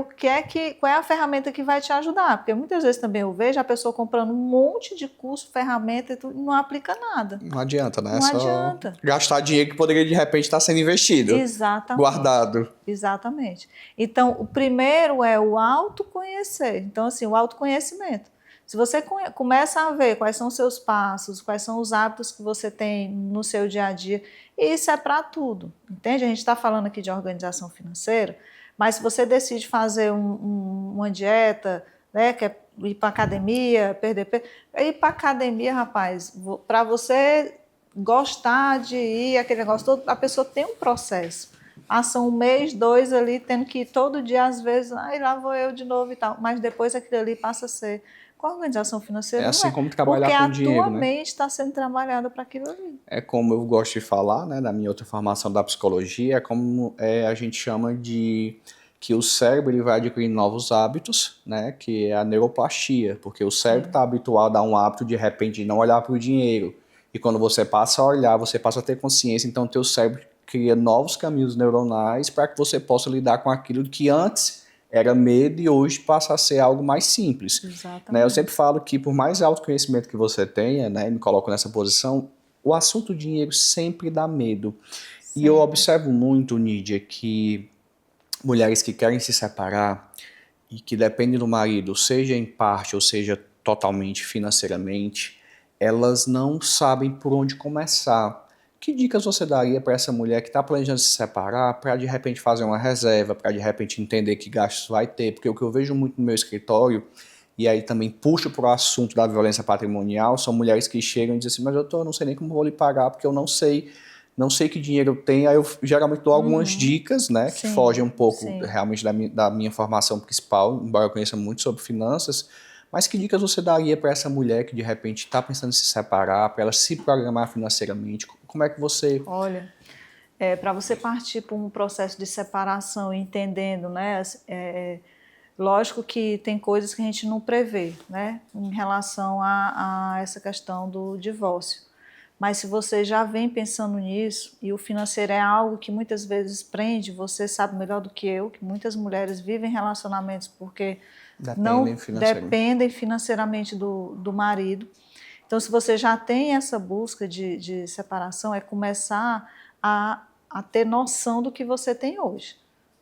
qual é a ferramenta que vai te ajudar, porque muitas vezes também eu vejo a pessoa comprando um monte de curso, ferramenta e tudo, e não aplica nada. Não adianta, né? Não Só adianta. gastar dinheiro que poderia de repente estar sendo investido, Exatamente. guardado. Exatamente. Então, o primeiro é o autoconhecer. Então, assim, o autoconhecimento. Se você começa a ver quais são os seus passos, quais são os hábitos que você tem no seu dia a dia, isso é para tudo, entende? A gente está falando aqui de organização financeira, mas se você decide fazer uma dieta, né, que é ir para academia, perder peso, ir para academia, rapaz, para você gostar de ir, aquele negócio todo, a pessoa tem um processo. Passa um mês, 2 ali, tendo que ir todo dia, às vezes, lá vou eu de novo e tal, mas depois aquilo ali passa a ser. Com a organização financeira É não assim é, como porque trabalhar com a dinheiro, tua né? mente está sendo trabalhada para aquilo ali. É como eu gosto de falar, né, na minha outra formação da psicologia, é como a gente chama de que o cérebro ele vai adquirir novos hábitos, né, que é a neuroplastia, porque o cérebro está habituado a um hábito de repente de não olhar para o dinheiro, e quando você passa a olhar, você passa a ter consciência, então teu cérebro cria novos caminhos neuronais para que você possa lidar com aquilo que antes era medo e hoje passa a ser algo mais simples. Né? Eu Exatamente. sempre falo que por mais autoconhecimento que você tenha, né, me coloco nessa posição, o assunto dinheiro sempre dá medo. E eu Sempre. observo muito, Nídia, que mulheres que querem se separar e que dependem do marido, seja em parte ou seja totalmente financeiramente, elas não sabem por onde começar. Que dicas você daria para essa mulher que está planejando se separar, para de repente fazer uma reserva, para de repente entender que gastos vai ter? Porque o que eu vejo muito no meu escritório, e aí também puxo para o assunto da violência patrimonial, são mulheres que chegam e dizem assim, mas eu não sei nem como vou lhe pagar, porque eu não sei que dinheiro eu tenho, aí eu geralmente dou algumas dicas, né, que Sim, fogem um pouco sim. realmente da minha formação principal, embora eu conheça muito sobre finanças, mas que dicas você daria para essa mulher que de repente está pensando em se separar, para ela se programar financeiramente? Como é que você... Olha, para você partir para um processo de separação, entendendo, né? Lógico que tem coisas que a gente não prevê, né? Em relação a essa questão do divórcio. Mas se você já vem pensando nisso, e o financeiro é algo que muitas vezes prende, você sabe melhor do que eu, que muitas mulheres vivem relacionamentos porque Dependem não financeiramente. dependem financeiramente do marido. Então, se você já tem essa busca de separação, é começar a ter noção do que você tem hoje,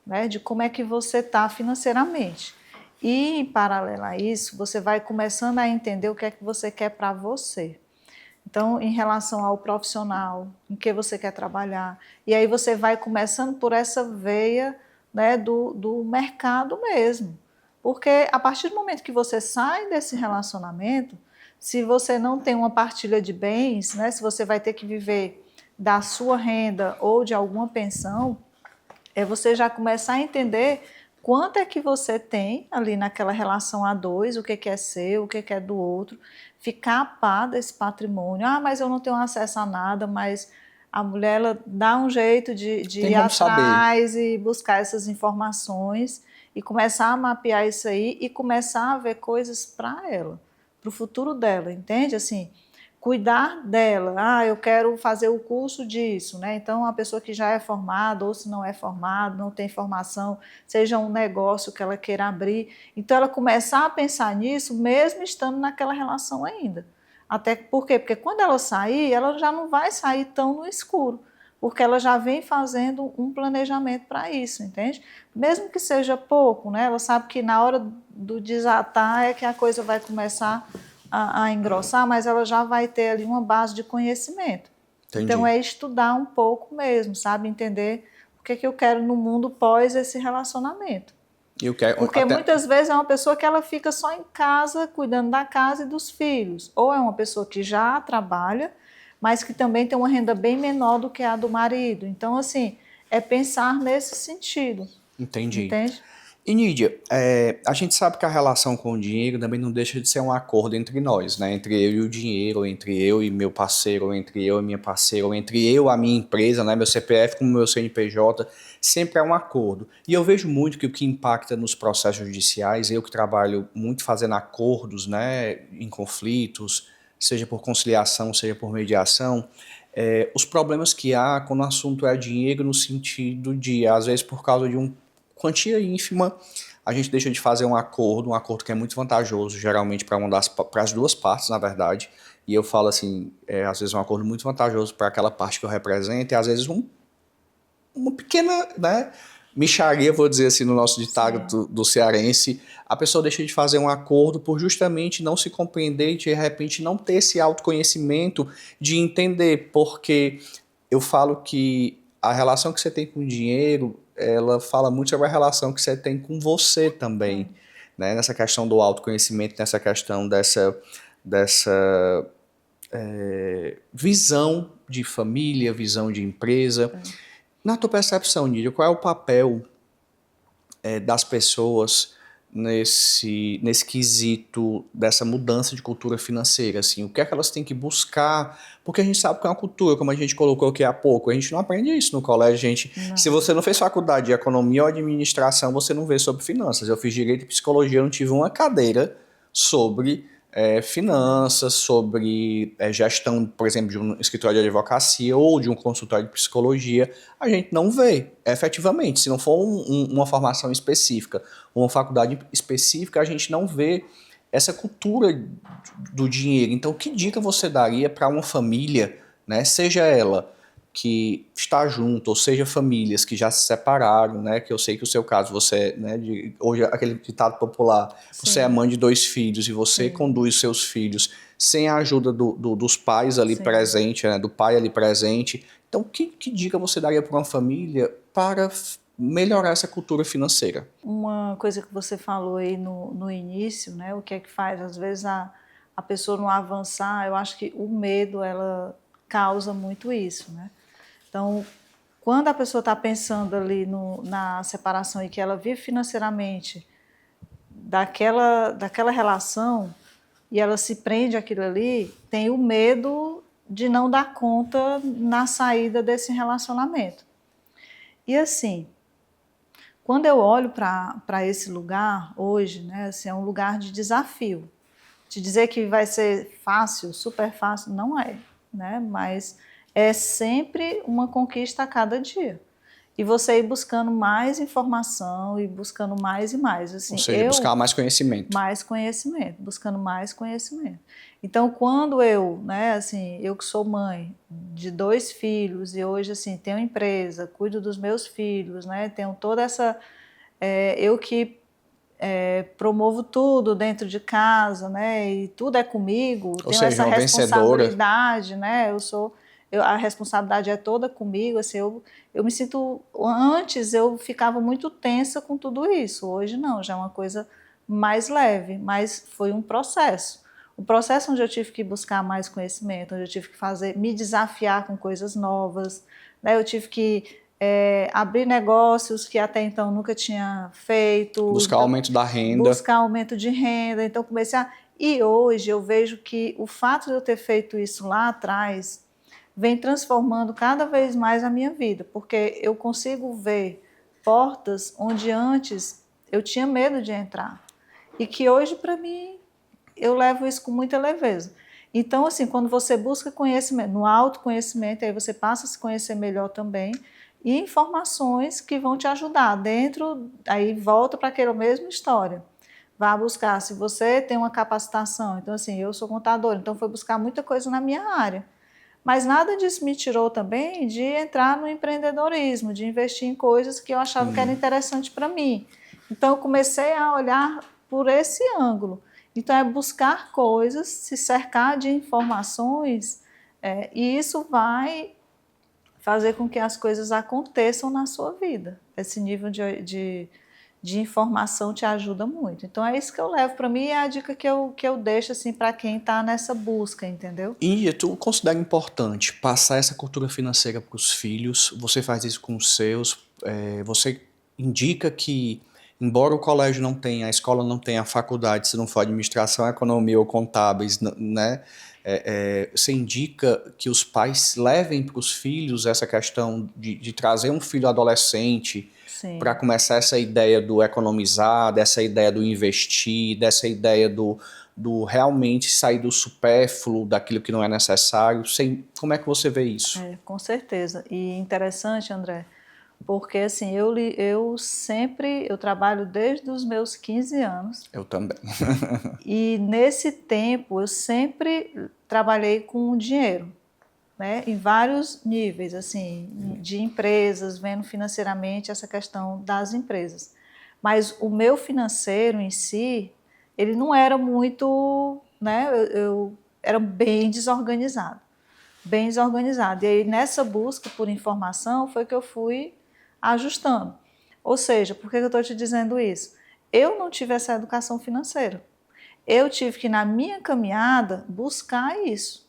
né? De como é que você está financeiramente. E, em paralelo a isso, você vai começando a entender o que é que você quer para você. Então, em relação ao profissional, em que você quer trabalhar. E aí você vai começando por essa veia, né, do mercado mesmo. Porque a partir do momento que você sai desse relacionamento, se você não tem uma partilha de bens, né, se você vai ter que viver da sua renda ou de alguma pensão, você já começar a entender quanto é que você tem ali naquela relação a dois, o que é seu, o que é do outro, ficar a par desse patrimônio. Ah, mas eu não tenho acesso a nada, mas a mulher ela dá um jeito de Tem ir como saber. atrás e buscar essas informações e começar a mapear isso aí e começar a ver coisas para ela, para o futuro dela, entende? Assim, cuidar dela. Ah, eu quero fazer o curso disso, né? Então, a pessoa que já é formada, ou se não é formada, não tem formação, seja um negócio que ela queira abrir. Então, ela começar a pensar nisso, mesmo estando naquela relação ainda. Até por quê? Porque quando ela sair, ela já não vai sair tão no escuro, porque ela já vem fazendo um planejamento para isso, entende? Mesmo que seja pouco, né? Ela sabe que na hora do desatar é que a coisa vai começar a engrossar, mas ela já vai ter ali uma base de conhecimento. Então, Entendi. é estudar um pouco mesmo, sabe? Entender o que eu quero no mundo pós esse relacionamento. Eu quero Porque até muitas vezes é uma pessoa que ela fica só em casa, cuidando da casa e dos filhos. Ou é uma pessoa que já trabalha, mas que também tem uma renda bem menor do que a do marido. Então, assim, é pensar nesse sentido, entendi. entende? E Nídia, a gente sabe que a relação com o dinheiro também não deixa de ser um acordo entre nós, né? Entre eu e o dinheiro, entre eu e meu parceiro, entre eu e minha parceira, entre eu e a minha empresa, né? Meu CPF com o meu CNPJ, sempre é um acordo. E eu vejo muito que o que impacta nos processos judiciais, eu que trabalho muito fazendo acordos, né? Em conflitos, seja por conciliação, seja por mediação, os problemas que há quando o assunto é dinheiro no sentido de, às vezes por causa de um quantia ínfima, a gente deixa de fazer um acordo que é muito vantajoso, geralmente para as duas partes, na verdade. E eu falo assim, às vezes um acordo muito vantajoso para aquela parte que eu represento, e às vezes uma pequena, né, mixaria, vou dizer assim, no nosso ditado do cearense, a pessoa deixa de fazer um acordo por justamente não se compreender e de repente não ter esse autoconhecimento de entender, porque eu falo que a relação que você tem com o dinheiro, ela fala muito sobre a relação que você tem com você também, né? Nessa questão do autoconhecimento, nessa questão dessa visão de família, visão de empresa. Na tua percepção, Nídia, qual é o papel das pessoas nesse quesito dessa mudança de cultura financeira, assim, o que é que elas têm que buscar, porque a gente sabe que é uma cultura, como a gente colocou aqui há pouco, a gente não aprende isso no colégio, se você não fez faculdade de economia ou administração, você não vê sobre finanças. Eu fiz direito e psicologia, eu não tive uma cadeira sobre finanças, sobre gestão, por exemplo, de um escritório de advocacia ou de um consultório de psicologia, a gente não vê, efetivamente. Se não for uma formação específica, uma faculdade específica, a gente não vê essa cultura do dinheiro. Então, que dica você daria para uma família, né, seja ela que está junto, ou seja, famílias que já se separaram, né? Que eu sei que o seu caso, você, né? Hoje, aquele ditado popular, você é mãe de 2 filhos e você conduz seus filhos sem a ajuda dos pais ali presente, né? Do pai ali presente. Então, que dica você daria para uma família para melhorar essa cultura financeira? Uma coisa que você falou aí no início, né? O que é que faz? Às vezes a pessoa não avançar, eu acho que o medo, ela causa muito isso, né? Então, quando a pessoa está pensando ali na separação e que ela vive financeiramente daquela relação e ela se prende àquilo ali, tem o medo de não dar conta na saída desse relacionamento. E assim, quando eu olho para esse lugar hoje, né, assim, é um lugar de desafio. Te dizer que vai ser fácil, super fácil, não é, né? Mas é sempre uma conquista a cada dia. E você ir buscando mais informação e buscando mais e mais. Assim, ou seja, buscar mais conhecimento. Mais conhecimento, buscando mais conhecimento. Então, quando eu, né, assim, eu que sou mãe de 2 filhos e hoje, assim, tenho empresa, cuido dos meus filhos, né, tenho toda essa... eu que promovo tudo dentro de casa, né? E tudo é comigo. Ou tenho seja, essa uma responsabilidade, né? A responsabilidade é toda comigo. Assim, eu me sinto... Antes eu ficava muito tensa com tudo isso. Hoje não, já é uma coisa mais leve, mas foi um processo. Um processo onde eu tive que buscar mais conhecimento, onde eu tive que me desafiar com coisas novas, né? Eu tive que abrir negócios que até então nunca tinha feito. Buscar então, aumento da renda. Buscar aumento de renda. Então comecei a... E hoje eu vejo que o fato de eu ter feito isso lá atrás vem transformando cada vez mais a minha vida, porque eu consigo ver portas onde antes eu tinha medo de entrar. E que hoje, para mim, eu levo isso com muita leveza. Então, assim, quando você busca conhecimento, no autoconhecimento, aí você passa a se conhecer melhor também, e informações que vão te ajudar dentro, aí volta para aquela mesma história. Vá buscar, se você tem uma capacitação, então assim, eu sou contadora, então foi buscar muita coisa na minha área. Mas nada disso me tirou também de entrar no empreendedorismo, de investir em coisas que eu achava que era interessante para mim. Então eu comecei a olhar por esse ângulo. Então é buscar coisas, se cercar de informações, e isso vai fazer com que as coisas aconteçam na sua vida. Esse nível de informação te ajuda muito. Então é isso que eu levo para mim e é a dica que eu deixo assim, para quem está nessa busca, entendeu? E tu considera importante passar essa cultura financeira para os filhos? Você faz isso com os seus? Você indica que, embora o colégio não tenha, a escola não tenha, a faculdade, se não for administração, economia ou contábeis, né? Você indica que os pais levem para os filhos essa questão de trazer um filho adolescente para começar essa ideia do economizar, dessa ideia do investir, dessa ideia do realmente sair do supérfluo, daquilo que não é necessário. Como é que você vê isso? Com certeza. E interessante, André, Porque assim, eu trabalho desde os meus 15 anos. Eu também. E nesse tempo eu sempre trabalhei com dinheiro, né? Em vários níveis, assim, de empresas, vendo financeiramente essa questão das empresas. Mas o meu financeiro em si, ele não era muito, né? Eu era bem desorganizado, bem desorganizado. E aí nessa busca por informação foi que eu fui ajustando. Ou seja, por que eu estou te dizendo isso? Eu não tive essa educação financeira. Eu tive que, na minha caminhada, buscar isso.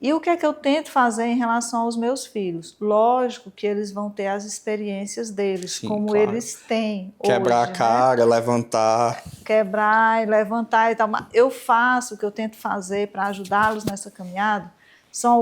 E o que é que eu tento fazer em relação aos meus filhos? Lógico que eles vão ter as experiências deles, Sim, como claro. eles têm Quebrar hoje, a cara, levantar. Quebrar e levantar e tal. Mas eu faço, o que eu tento fazer para ajudá-los nessa caminhada, são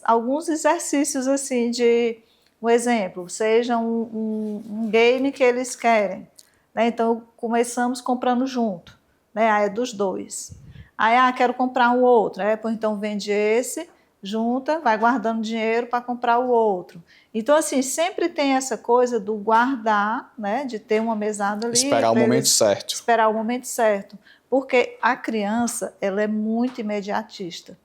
alguns exercícios assim de, um exemplo, seja um game que eles querem, né? Então começamos comprando junto, né? Aí é dos dois. Aí, quero comprar um outro, pois então vende esse, junta, vai guardando dinheiro para comprar o outro. Então, assim, sempre tem essa coisa do guardar, né? De ter uma mesada ali. Esperar o momento certo. Esperar o momento certo. Porque a criança, ela é muito imediatista.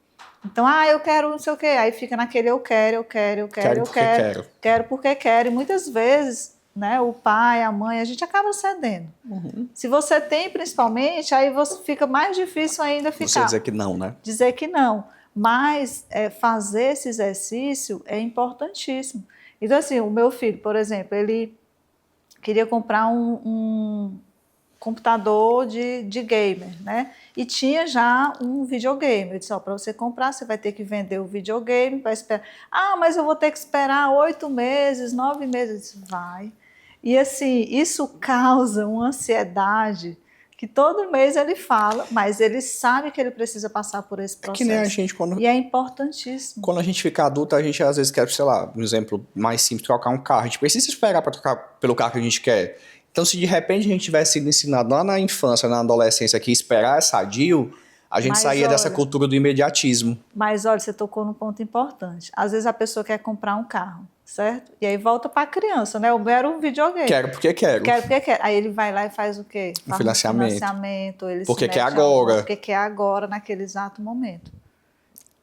Então, eu quero não sei o quê. Aí fica naquele eu quero. Quero porque quero. E muitas vezes, né, o pai, a mãe, a gente acaba cedendo. Se você tem, principalmente, aí fica mais difícil ainda ficar. Você dizer que não, né? Dizer que não. Mas fazer esse exercício é importantíssimo. Então, assim, o meu filho, por exemplo, ele queria comprar um computador de gamer, né? E tinha já um videogame. Eu disse, para você comprar, você vai ter que vender o videogame, vai esperar. Mas eu vou ter que esperar 8 meses, 9 meses. Eu disse, vai. E assim, isso causa uma ansiedade que todo mês ele fala, mas ele sabe que ele precisa passar por esse processo. Que nem a gente quando... E é importantíssimo. Quando a gente fica adulto, a gente às vezes quer, sei lá, um exemplo mais simples, trocar um carro. A gente precisa esperar para trocar pelo carro que a gente quer. Então, se de repente a gente tivesse sido ensinado lá na infância, na adolescência, que esperar é sadio, a gente saía dessa cultura do imediatismo. Mas olha, você tocou num ponto importante. Às vezes a pessoa quer comprar um carro, certo? E aí volta para a criança, né? Eu quero um videogame. Quero porque quero. Quero porque quero. Aí ele vai lá e faz o quê? Um financiamento. Ele porque quer agora. Porque quer agora, naquele exato momento.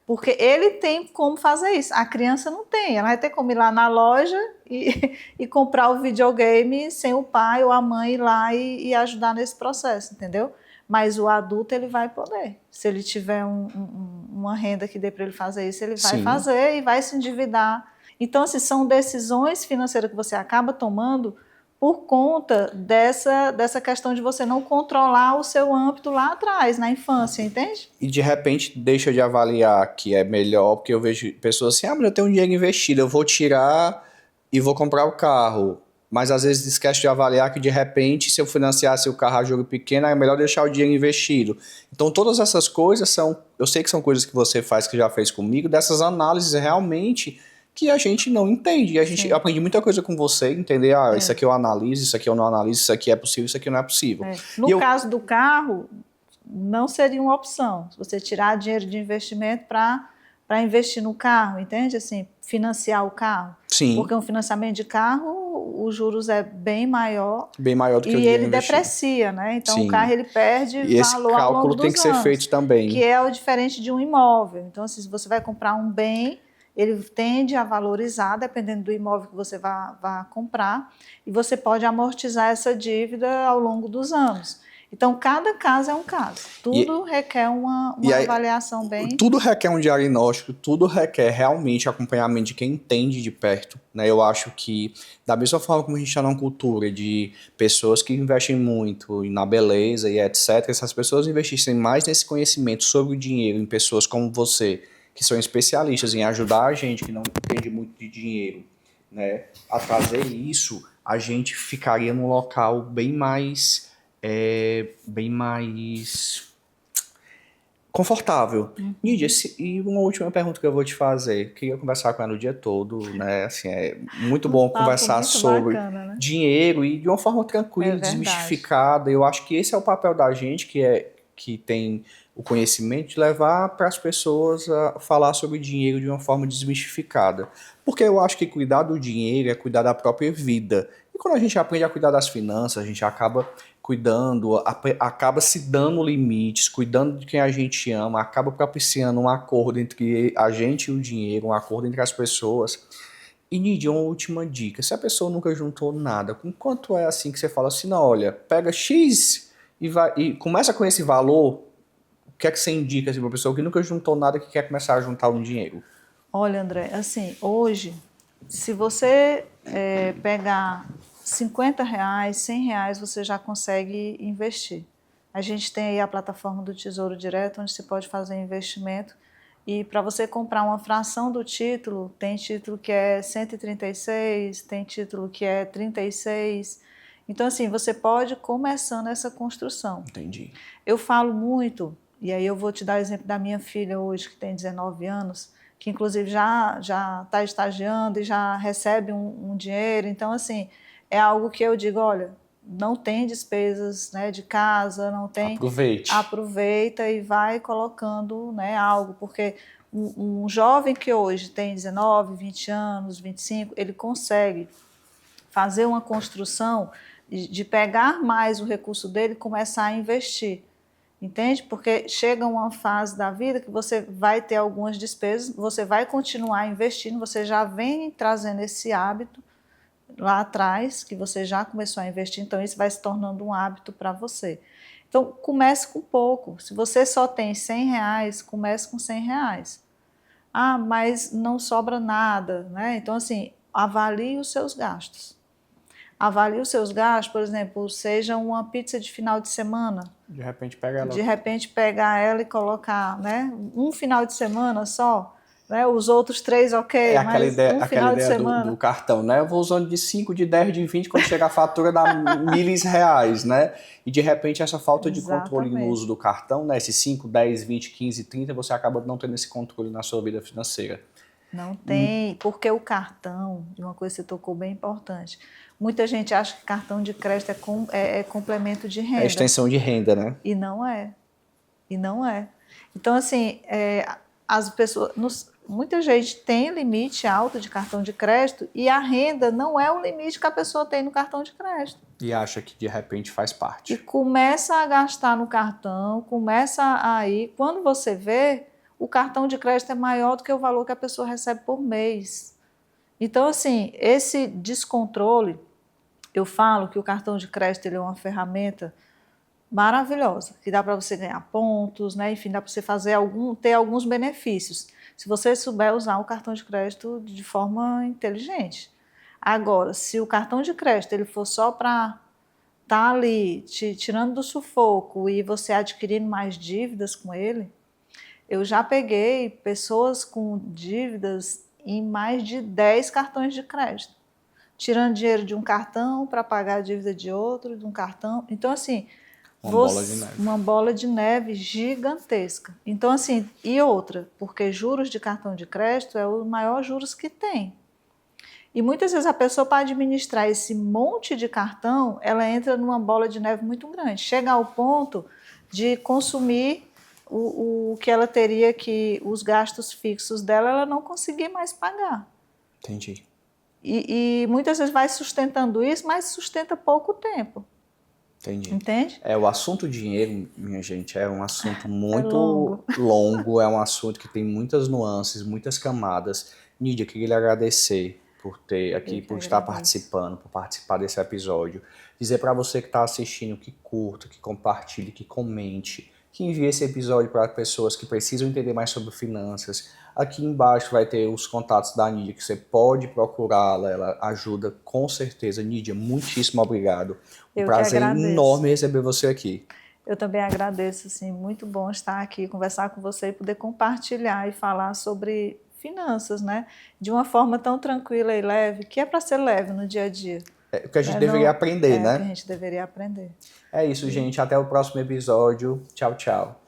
Porque ele tem como fazer isso. A criança não tem. Ela vai ter como ir lá na loja e comprar o videogame sem o pai ou a mãe ir lá e ajudar nesse processo, entendeu? Mas o adulto, ele vai poder. Se ele tiver uma renda que dê para ele fazer isso, ele vai fazer e vai se endividar. Então, assim, são decisões financeiras que você acaba tomando por conta dessa questão de você não controlar o seu âmbito lá atrás, na infância, entende? E de repente deixa de avaliar que é melhor, porque eu vejo pessoas assim, mas eu tenho um dinheiro investido, eu vou tirar e vou comprar o carro. Mas às vezes esquece de avaliar que de repente, se eu financiasse o carro a juro pequeno, é melhor deixar o dinheiro investido. Então todas essas coisas eu sei que são coisas que você faz, que já fez comigo, dessas análises realmente que a gente não entende. E eu aprendi muita coisa com você, entender, isso aqui eu analiso, isso aqui eu não analiso, isso aqui é possível, isso aqui não é possível. No caso do carro, não seria uma opção, se você tirar dinheiro de investimento para investir no carro, entende? Assim, financiar o carro. Sim. Porque um financiamento de carro, os juros é bem maior. Bem maior do que o E dinheiro ele investido. Deprecia, né? Então Sim. O carro ele perde e esse valor ao longo cálculo dos tem que anos, ser feito também. Que é o diferente de um imóvel. Então, assim, se você vai comprar um bem, ele tende a valorizar, dependendo do imóvel que você vá comprar, e você pode amortizar essa dívida ao longo dos anos. Então, cada caso é um caso. Tudo requer uma avaliação bem... Tudo requer um diagnóstico, tudo requer realmente acompanhamento de quem entende de perto, né? Eu acho que, da mesma forma como a gente está numa cultura de pessoas que investem muito na beleza e etc., se as pessoas investissem mais nesse conhecimento sobre o dinheiro em pessoas como você, que são especialistas em ajudar a gente que não entende muito de dinheiro, né, a trazer isso, a gente ficaria num local bem mais confortável. Nídia, e uma última pergunta que eu vou te fazer. Queria conversar com ela o dia todo, né? Assim, é muito bom conversar sobre dinheiro e de uma forma tranquila, desmistificada. Eu acho que esse é o papel da gente, que que tem o conhecimento de levar para as pessoas a falar sobre dinheiro de uma forma desmistificada. Porque eu acho que cuidar do dinheiro é cuidar da própria vida. E quando a gente aprende a cuidar das finanças, a gente acaba cuidando, acaba se dando limites, cuidando de quem a gente ama, acaba propiciando um acordo entre a gente e o dinheiro, um acordo entre as pessoas. E Nidia, uma última dica, se a pessoa nunca juntou nada, com quanto é assim que você fala assim, não, olha, pega X e começa com esse valor, o que é que você indica assim, para uma pessoa que nunca juntou nada que quer começar a juntar um dinheiro? Olha, André, assim, hoje, se você pegar R$ 50, R$ 100, você já consegue investir. A gente tem aí a plataforma do Tesouro Direto, onde você pode fazer investimento. E para você comprar uma fração do título, tem título que é 136, tem título que é 36. Então, assim, você pode ir começando essa construção. Entendi. Eu falo muito, e aí eu vou te dar o exemplo da minha filha hoje, que tem 19 anos, que inclusive já está estagiando e já recebe um dinheiro. Então, assim, é algo que eu digo, olha, não tem despesas, né, de casa, não tem... Aproveite. Aproveita e vai colocando, né, algo, porque um jovem que hoje tem 19, 20 anos, 25, ele consegue fazer uma construção de pegar mais o recurso dele e começar a investir. Entende? Porque chega uma fase da vida que você vai ter algumas despesas, você vai continuar investindo, você já vem trazendo esse hábito lá atrás, que você já começou a investir, então isso vai se tornando um hábito para você. Então, comece com pouco. Se você só tem R$ 100, comece com R$ 100. Ah, mas não sobra nada, né? Então, assim, avalie os seus gastos. Avalie os seus gastos, por exemplo, seja uma pizza de final de semana. De repente pega ela. De repente pegar ela e colocar, né? Um final de semana só, né? Os outros 3, ok, É aquela mas ideia, um aquela final de ideia semana. do cartão, né? Eu vou usando de 5, de 10, de 20, quando chegar a fatura dá R$ 1.000, né? E de repente essa falta de controle no uso do cartão, né? Esses 5, 10, 20, 15, 30, você acaba não tendo esse controle na sua vida financeira. Não tem, porque o cartão, de uma coisa que você tocou bem importante, muita gente acha que cartão de crédito é complemento de renda. É extensão de renda, né? E não é. E não é. Então, assim, as pessoas, muita gente tem limite alto de cartão de crédito e a renda não é o limite que a pessoa tem no cartão de crédito. E acha que de repente faz parte. E começa a gastar no cartão, começa a ir. Quando você vê, o cartão de crédito é maior do que o valor que a pessoa recebe por mês. Então, assim, esse descontrole, eu falo que o cartão de crédito ele é uma ferramenta maravilhosa, que dá para você ganhar pontos, né? Enfim, dá para você ter alguns benefícios, se você souber usar o cartão de crédito de forma inteligente. Agora, se o cartão de crédito ele for só para estar ali te tirando do sufoco e você adquirindo mais dívidas com ele, eu já peguei pessoas com dívidas em mais de 10 cartões de crédito, tirando dinheiro de um cartão para pagar a dívida de outro, de um cartão. Então, assim, uma bola de neve gigantesca. Então, assim, e outra, porque juros de cartão de crédito é o maior juros que tem. E muitas vezes a pessoa, para administrar esse monte de cartão, ela entra numa bola de neve muito grande. Chega ao ponto de consumir o que ela teria que, os gastos fixos dela, ela não conseguir mais pagar. Entendi. E muitas vezes vai sustentando isso, mas sustenta pouco tempo. Entendi. Entende? O assunto dinheiro, minha gente, é um assunto muito longo, é um assunto que tem muitas nuances, muitas camadas. Nidia, queria lhe agradecer por ter aqui, por estar participando, por participar desse episódio. Dizer para você que está assistindo que curta, que compartilhe, que comente, que envie esse episódio para pessoas que precisam entender mais sobre finanças. Aqui embaixo vai ter os contatos da Nidia, que você pode procurá-la, ela ajuda com certeza. Nidia, muitíssimo obrigado. Um prazer enorme receber você aqui. Eu também agradeço, assim, muito bom estar aqui, conversar com você e poder compartilhar e falar sobre finanças, né? De uma forma tão tranquila e leve, que é para ser leve no dia a dia. É o que a gente deveria aprender, né? É o que a gente deveria aprender. É isso, gente. Até o próximo episódio. Tchau, tchau.